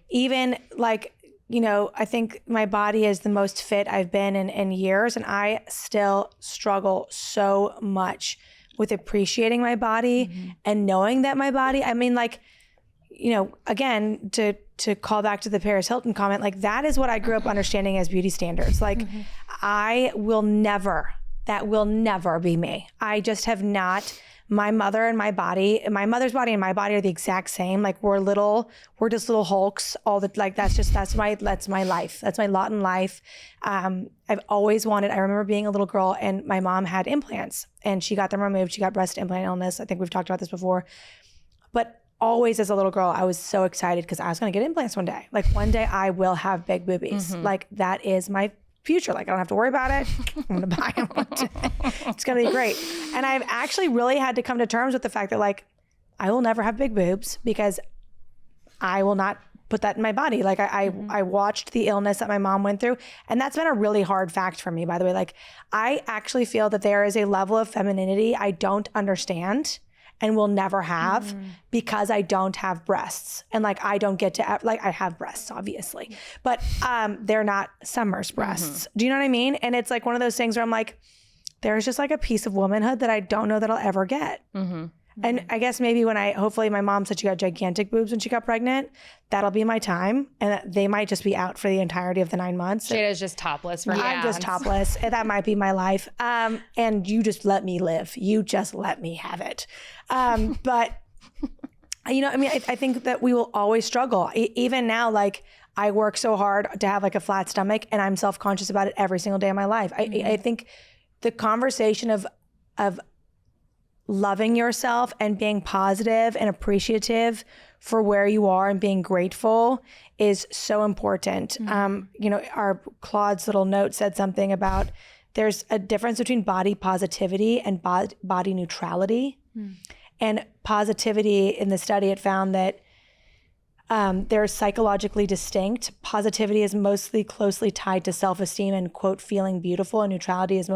even like, you know, I think my body is the most fit I've been in years. And I still struggle so much with appreciating my body and knowing that my body, I mean, like, you know, again, to call back to the Paris Hilton comment, like, that is what I grew up understanding as beauty standards. Like, I will never that will never be me. I just have not. My mother and my mother's body and my body are the exact same. Like we're just little hulks. That's my life. That's my lot in life. I've always wanted. I remember being a little girl and my mom had implants and she got them removed. She got breast implant illness. I think we've talked about this before, but always as a little girl, I was so excited because I was going to get implants one day. Like one day I will have big boobies. Like that is my future. Like I don't have to worry about it. I'm gonna buy them. It's gonna be great. And I've actually really had to come to terms with the fact that like I will never have big boobs because I will not put that in my body. Like I watched the illness that my mom went through, and that's been a really hard fact for me, by the way. Like I actually feel that there is a level of femininity I don't understand and will never have because I don't have breasts. And like, I don't get to, like I have breasts obviously, but they're not Summer's breasts. Do you know what I mean? And it's like one of those things where I'm like, there's just like a piece of womanhood that I don't know that I'll ever get. And I guess maybe hopefully my mom said she got gigantic boobs when she got pregnant, that'll be my time. And they might just be out for the entirety of the 9 months. Sheyda's just topless for I'm just topless. And that might be my life. And you just let me live. You just let me have it. But, you know, I mean, I think that we will always struggle. Even now, like I work so hard to have like a flat stomach and I'm self-conscious about it every single day of my life. I think the conversation of loving yourself and being positive and appreciative for where you are and being grateful is so important. You know, our Claude's little note said something about there's a difference between body positivity and body neutrality. And positivity in the study, it found that they're psychologically distinct. Positivity is mostly closely tied to self-esteem and quote, feeling beautiful, and neutrality is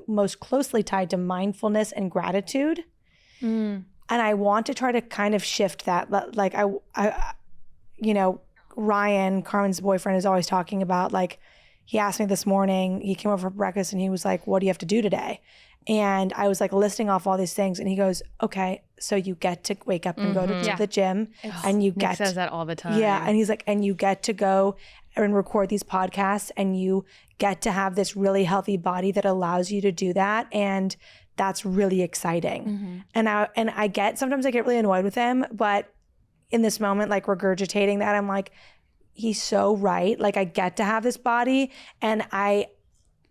most closely tied to mindfulness and gratitude. And I want to try to kind of shift that. Like I you know, Ryan, Carmen's boyfriend, is always talking about like, he asked me this morning, he came over for breakfast and he was like, what do you have to do today? And I was like listing off all these things, and he goes, okay, so you get to wake up and go to the gym, and you Nick says that all the time. Yeah, and he's like, and you get to go and record these podcasts, and you get to have this really healthy body that allows you to do that, and that's really exciting. And I get, sometimes I get really annoyed with him, but in this moment, like regurgitating that, I'm like, he's so right. Like I get to have this body, and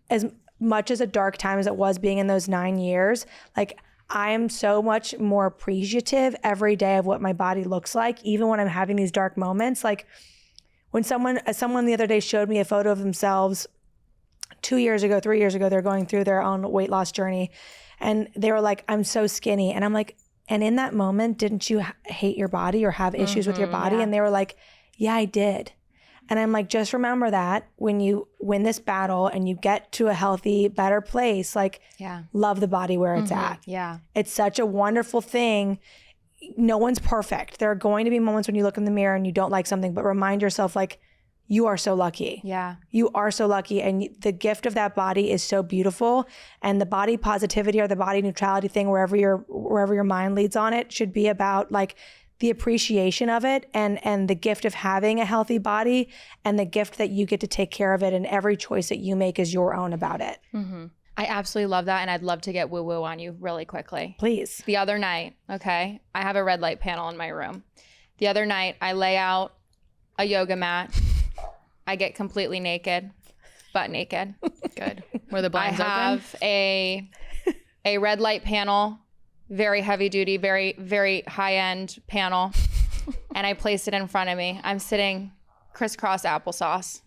as much as a dark time as it was being in those 9 years, like I am so much more appreciative every day of what my body looks like, even when I'm having these dark moments. Like when someone the other day showed me a photo of themselves 2 years ago, 3 years ago, they're going through their own weight loss journey, and they were like, I'm so skinny. And I'm like, and in that moment, didn't you hate your body or have issues with your body? And they were like, yeah, I did. And I'm like, just remember that when you win this battle and you get to a healthy, better place, like love the body where it's at. Yeah. It's such a wonderful thing. No one's perfect. There are going to be moments when you look in the mirror and you don't like something, but remind yourself like, you are so lucky. Yeah. You are so lucky. And the gift of that body is so beautiful. And the body positivity or the body neutrality thing, wherever your mind leads on it, should be about like the appreciation of it and the gift of having a healthy body and the gift that you get to take care of it, and every choice that you make is your own about it. I absolutely love that, and I'd love to get woo-woo on you really quickly. Please. The other night, okay, I have a red light panel in my room. The other night, I lay out a yoga mat. I get completely naked, butt naked. Good. Were the blinds open? I have a red light panel, very heavy duty, very, very high end panel. And I placed it in front of me. I'm sitting crisscross applesauce,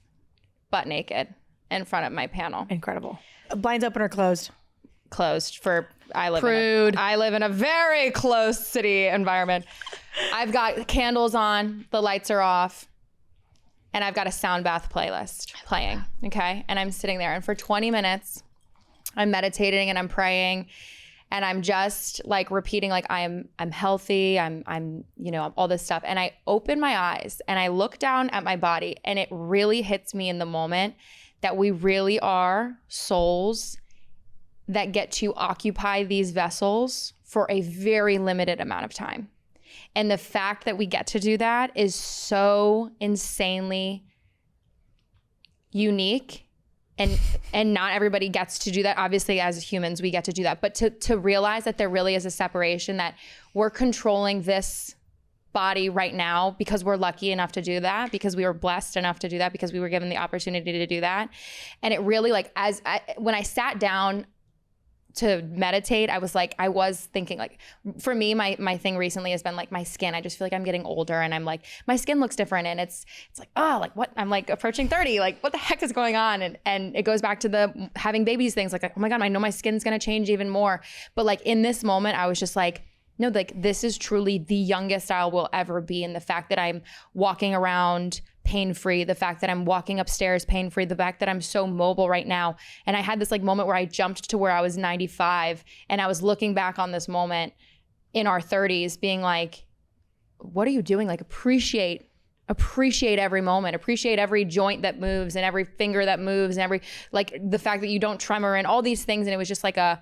butt naked in front of my panel. Incredible. Blinds open or closed? Closed for, I live in a very close city environment. I've got candles on, the lights are off, and I've got a sound bath playlist playing, okay? And I'm sitting there, and for 20 minutes, I'm meditating and I'm praying, and I'm just like repeating, like I'm healthy, I'm you know, all this stuff. And I open my eyes and I look down at my body, and it really hits me in the moment that we really are souls that get to occupy these vessels for a very limited amount of time. And the fact that we get to do that is so insanely unique and not everybody gets to do that. Obviously, as humans, we get to do that. But to realize that there really is a separation, that we're controlling this body right now because we're lucky enough to do that, because we were blessed enough to do that, because we were given the opportunity to do that. And it really, like, when I sat down to meditate, I was thinking, like, for me, my thing recently has been like my skin. I just feel like I'm getting older, and I'm like, my skin looks different, and it's like, oh, like what? I'm like approaching 30, like what the heck is going on? And it goes back to the having babies things, like, oh my God, I know my skin's gonna change even more. But like in this moment, I was just like, no, like this is truly the youngest I will ever be. And the fact that I'm walking around pain-free, the fact that I'm walking upstairs pain-free, the fact that I'm so mobile right now. And I had this like moment where I jumped to where I was 95, and I was looking back on this moment in our 30s being like, what are you doing? Like appreciate every moment, appreciate every joint that moves and every finger that moves and every, like the fact that you don't tremor and all these things. And it was just like it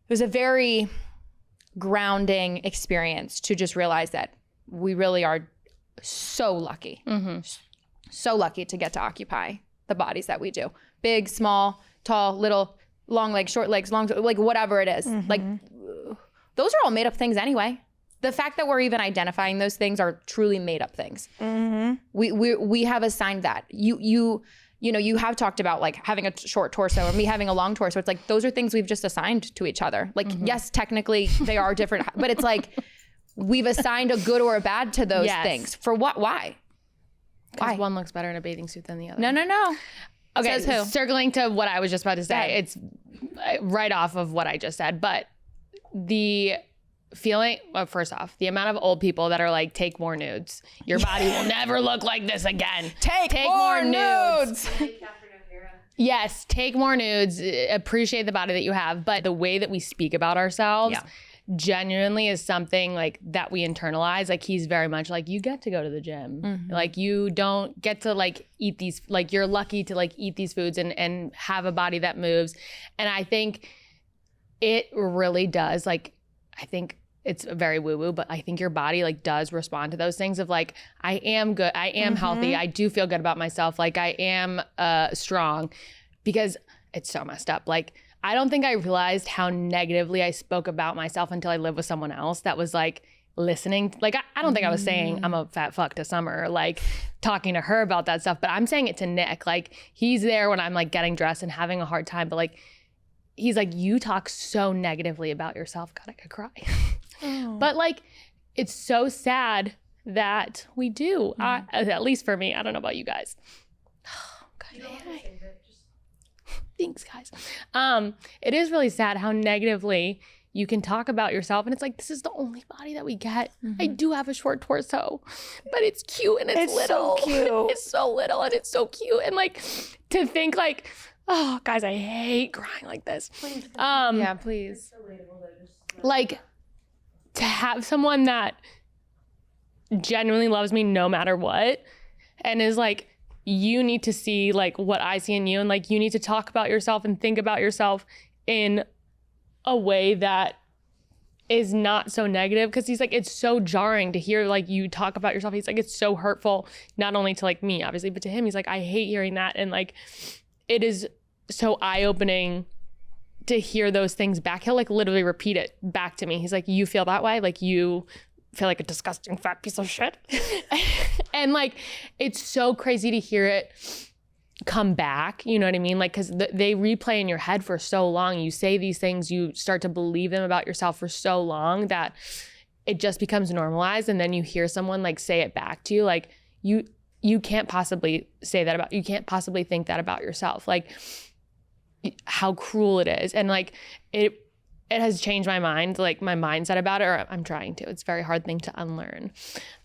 was a very grounding experience to just realize that we really are so lucky, so lucky to get to occupy the bodies that we do. Big, small, tall, little, long legs, short legs, long, like whatever it is. Like those are all made up things anyway. The fact that we're even identifying those things are truly made up things. We have assigned that. You know, you have talked about like having a short torso or me having a long torso. It's like, those are things we've just assigned to each other. Like, yes, technically they are different, but it's like, we've assigned a good or a bad to those things. For what? Why? Because one looks better in a bathing suit than the other. No. Okay, circling to what I was just about to say, it's right off of what I just said, but the feeling, well, first off, the amount of old people that are like, take more nudes. Your body will never look like this again. Take more nudes. Yes, take more nudes. Appreciate the body that you have. But the way that we speak about ourselves genuinely is something like that we internalize. Like he's very much like, you get to go to the gym. Like you don't get to like eat these, like you're lucky to like eat these foods and have a body that moves. And I think it really does, like, I think it's very woo-woo, but I think your body like does respond to those things of like, I am good, I am healthy, I do feel good about myself, like I am strong, because it's so messed up. Like, I don't think I realized how negatively I spoke about myself until I lived with someone else that was like listening. Like, I don't think I was saying I'm a fat fuck to Summer, like talking to her about that stuff, but I'm saying it to Nick. Like, he's there when I'm like getting dressed and having a hard time, but like, he's like, you talk so negatively about yourself. God, I could cry. But like, it's so sad that we do. At least for me. I don't know about you guys. Oh, God, thanks, guys. It is really sad how negatively you can talk about yourself, and it's like, this is the only body that we get. I do have a short torso, but it's cute and it's little. So cute. It's so little and it's so cute. And like, to think like, oh, guys, I hate crying like this. Please. Yeah, please. Like, to have someone that genuinely loves me no matter what, and is like, you need to see like what I see in you, and like, you need to talk about yourself and think about yourself in a way that is not so negative. Because he's like, it's so jarring to hear like you talk about yourself. He's like, it's so hurtful, not only to like me obviously, but to him. He's like, I hate hearing that. And like, it is so eye-opening to hear those things back. He'll like literally repeat it back to me. He's like, you feel that way? Like, you feel like a disgusting fat piece of shit? And like, it's so crazy to hear it come back, you know what I mean? Like, because they replay in your head for so long. You say these things, you start to believe them about yourself for so long that it just becomes normalized. And then you hear someone like say it back to you, like, you can't possibly say that about, you can't possibly think that about yourself. Like, how cruel it is. And like, it has changed my mind, like my mindset about it, or I'm trying to. It's a very hard thing to unlearn.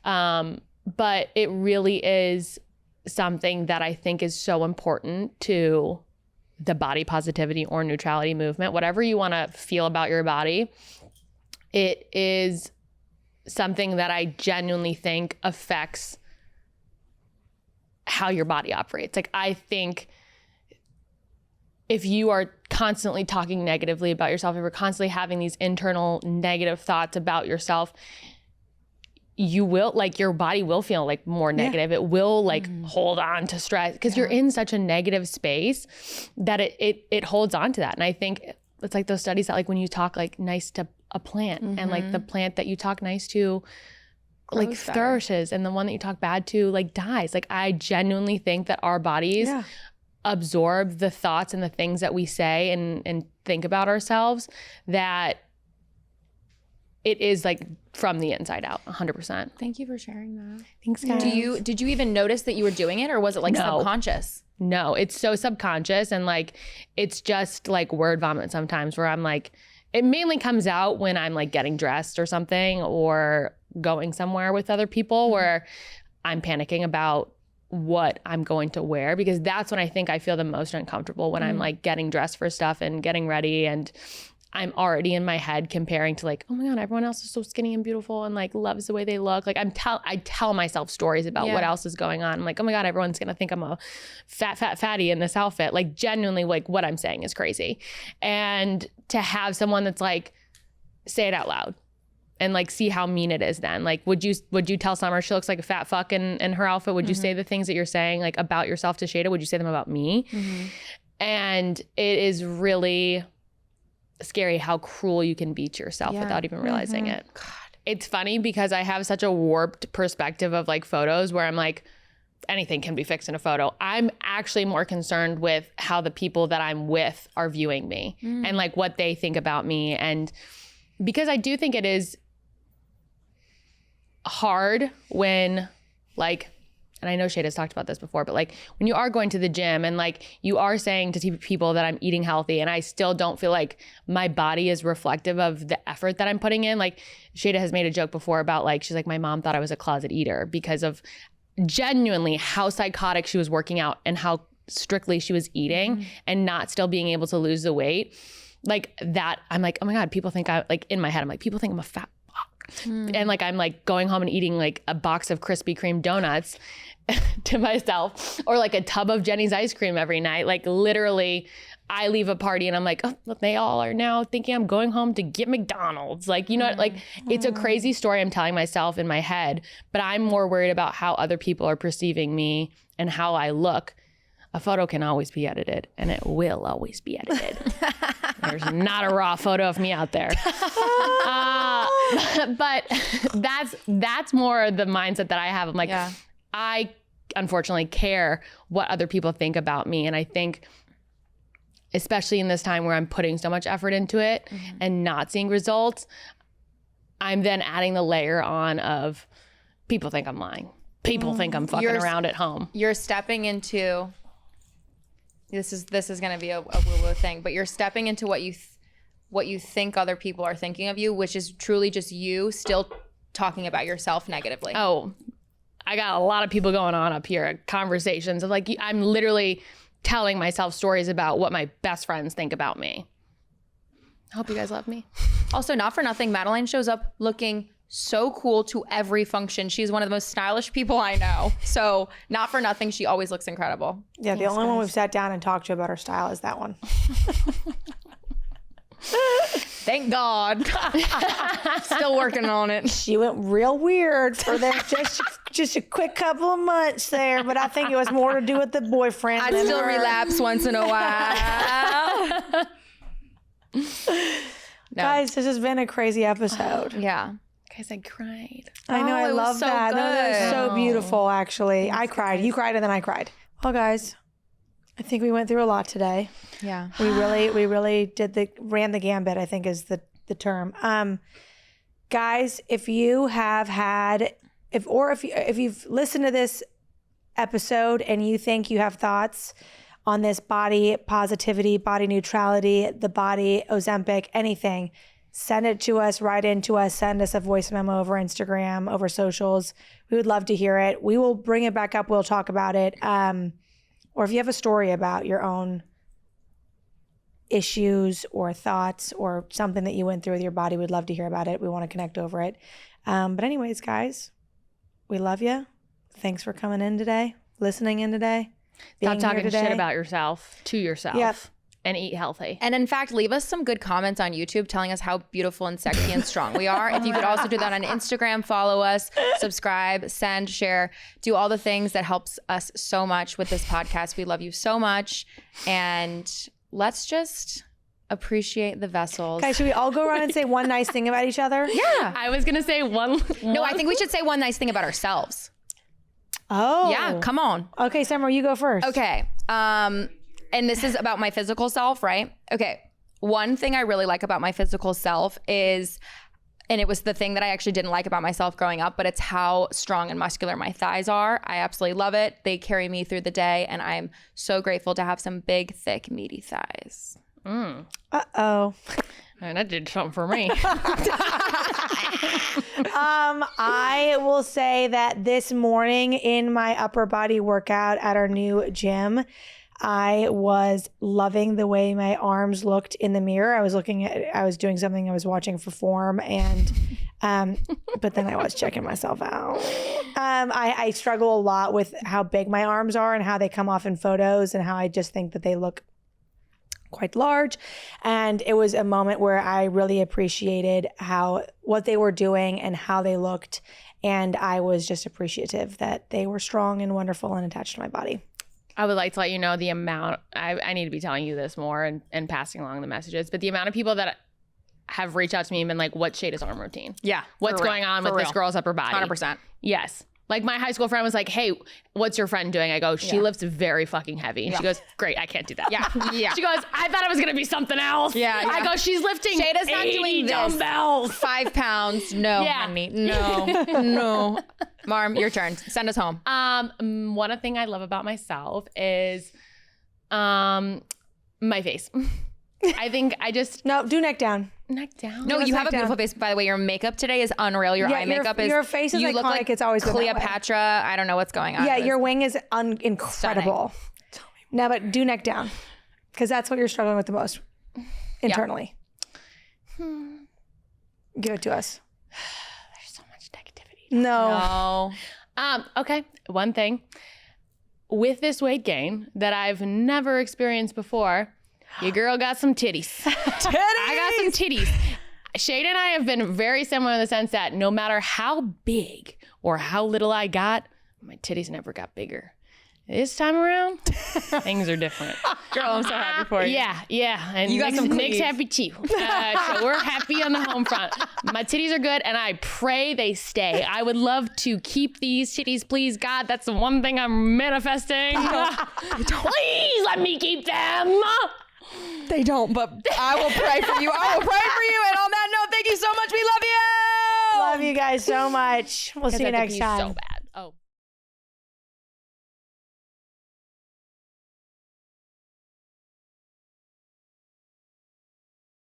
But it really is something that I think is so important to the body positivity or neutrality movement, whatever you want to feel about your body. It is something that I genuinely think affects how your body operates. Like, I think if you are constantly talking negatively about yourself, if you're constantly having these internal negative thoughts about yourself, you will, like, your body will feel like more negative. It will like hold on to stress because you're in such a negative space that it holds on to that. And I think it's like those studies that like when you talk like nice to a plant and like the plant that you talk nice to like flourishes, and the one that you talk bad to like dies. Like I genuinely think that our bodies absorb the thoughts and the things that we say and think about ourselves, that it is like from the inside out, 100%. Thank you for sharing that. Thanks, guys. Did you even notice that you were doing it, or was it like subconscious? No, it's so subconscious, and like it's just like word vomit sometimes, where I'm like, it mainly comes out when I'm like getting dressed or something, or going somewhere with other people where I'm panicking about what I'm going to wear, because that's when I think I feel the most uncomfortable, when I'm like getting dressed for stuff and getting ready, and I'm already in my head comparing to like, oh my God, everyone else is so skinny and beautiful and like loves the way they look. Like I tell myself stories about what else is going on. I'm like, oh my God, everyone's gonna think I'm a fatty in this outfit. Like genuinely, like what I'm saying is crazy. And to have someone that's like, say it out loud and like see how mean it is then. Like, would you tell Summer she looks like a fat fuck in her outfit? Would you say the things that you're saying like about yourself to Sheyda? Would you say them about me? And it is really scary how cruel you can be to yourself without even realizing it. God. It's funny because I have such a warped perspective of like photos where I'm like, anything can be fixed in a photo. I'm actually more concerned with how the people that I'm with are viewing me and like what they think about me. And because I do think it is hard when like, and I know Sheyda's talked about this before, but like when you are going to the gym and like you are saying to people that I'm eating healthy, and I still don't feel like my body is reflective of the effort that I'm putting in. Like Sheyda has made a joke before about like, she's like, my mom thought I was a closet eater because of genuinely how psychotic she was working out and how strictly she was eating and not still being able to lose the weight. Like that, I'm like, oh my God, people think like in my head, I'm like, people think I'm a fat fuck. And like, I'm like going home and eating like a box of Krispy Kreme donuts to myself, or like a tub of Jenny's ice cream every night. Like literally I leave a party and I'm like, oh, they all are now thinking I'm going home to get McDonald's. Like, you know, like it's a crazy story I'm telling myself in my head, but I'm more worried about how other people are perceiving me and how I look. A photo can always be edited, and it will always be edited. There's not a raw photo of me out there. But that's more the mindset that I have. I'm like, I unfortunately care what other people think about me. And I think, especially in this time where I'm putting so much effort into it and not seeing results, I'm then adding the layer on of people think I'm lying. People think I'm fucking around at home. You're stepping into, this is going to be a woo-woo thing, but you're stepping into what you think other people are thinking of you, which is truly just you still talking about yourself negatively. Oh, I got a lot of people going on up here, conversations of like, I'm literally telling myself stories about what my best friends think about me. I hope you guys love me. Also, not for nothing, Madeline shows up looking so cool to every function. She's one of the most stylish people I know. So not for nothing, she always looks incredible. Yeah, the only one we've sat down and talked to about her style is that one. Thank God. Still working on it. She went real weird for that just a quick couple of months there, but I think it was more to do with the boyfriend. I still relapse once in a while. Guys, this has been a crazy episode. Yeah. Guys, I cried. I know, I love so that. Good. No, that was so beautiful, actually. I cried. You cried and then I cried. Well, guys, I think we went through a lot today. Yeah. We really ran the gambit, I think is the term. Guys, if you have had, if you've listened to this episode and you think you have thoughts on this body positivity, body neutrality, the body, Ozempic, anything, send it to us, write into us, send us a voice memo over Instagram, over socials. We would love to hear it. We will bring it back up. We'll talk about it. Or if you have a story about your own issues or thoughts or something that you went through with your body, we'd love to hear about it. We want to connect over it. But anyways, guys, we love you. Thanks for coming in today, listening in today. Stop talking shit about yourself to yourself. Yep. and eat healthy. And in fact, leave us some good comments on YouTube telling us how beautiful and sexy and strong we are. If you could also do that on Instagram, follow us, subscribe, send, share, do all the things that helps us so much with this podcast. We love you so much. And let's just appreciate the vessels. Guys, should we all go around and say one nice thing about each other? Yeah. I was going to say one. No, I think we should say one nice thing about ourselves. Oh. Yeah, come on. Okay, Summer, you go first. Okay. And this is about my physical self, right? Okay. One thing I really like about my physical self is, and it was the thing that I actually didn't like about myself growing up, but it's how strong and muscular my thighs are. I absolutely love it. They carry me through the day, and I'm so grateful to have some big, thick, meaty thighs. Uh-oh. And that did something for me. I will say that this morning in my upper body workout at our new gym, I was loving the way my arms looked in the mirror. I was doing something, I was watching for form, and but then I was checking myself out. I struggle a lot with how big my arms are and how they come off in photos, and how I just think that they look quite large. And it was a moment where I really appreciated what they were doing and how they looked. And I was just appreciative that they were strong and wonderful and attached to my body. I would like to let you know the amount, I need to be telling you this more and passing along the messages, but the amount of people that have reached out to me and been like, what's Sheyda's arm routine? Yeah. What's going on with this girl's upper body? 100%. Yes. Like my high school friend was like, hey, what's your friend doing? I go, she lifts very fucking heavy. And she goes, great, I can't do that. Yeah. She goes, I thought it was going to be something else. Yeah. I go, she's lifting Sheyda's not doing this. dumbbells. 5 pounds. No, honey. No. No. Marm, your turn. Send us home. One thing I love about myself is my face. I think I just... No, do neck down. Neck down. No, you have a down. beautiful face. By the way, your makeup today is unreal. Your eye makeup is... Your face is you iconic. look like It's always been that way. Cleopatra. I don't know what's going on. Yeah, your wing is incredible. No, but do neck down, because that's what you're struggling with the most internally. Give it to us. There's so much negativity. No. Okay. One thing. With this weight gain that I've never experienced before, your girl got some titties. I got some titties. Sheyda and I have been very similar in the sense that no matter how big or how little I got, my titties never got bigger. This time around, things are different. Girl, I'm so happy for you. Yeah. And You got some Nick's cleave. happy too. So we're happy on the home front. My titties are good, and I pray they stay. I would love to keep these titties, please, God. That's the one thing I'm manifesting. Please let me keep them. They don't, but I will pray for you. I will pray for you. And on that note, thank you so much. We love you. Love you guys so much. We'll see you next time. So bad.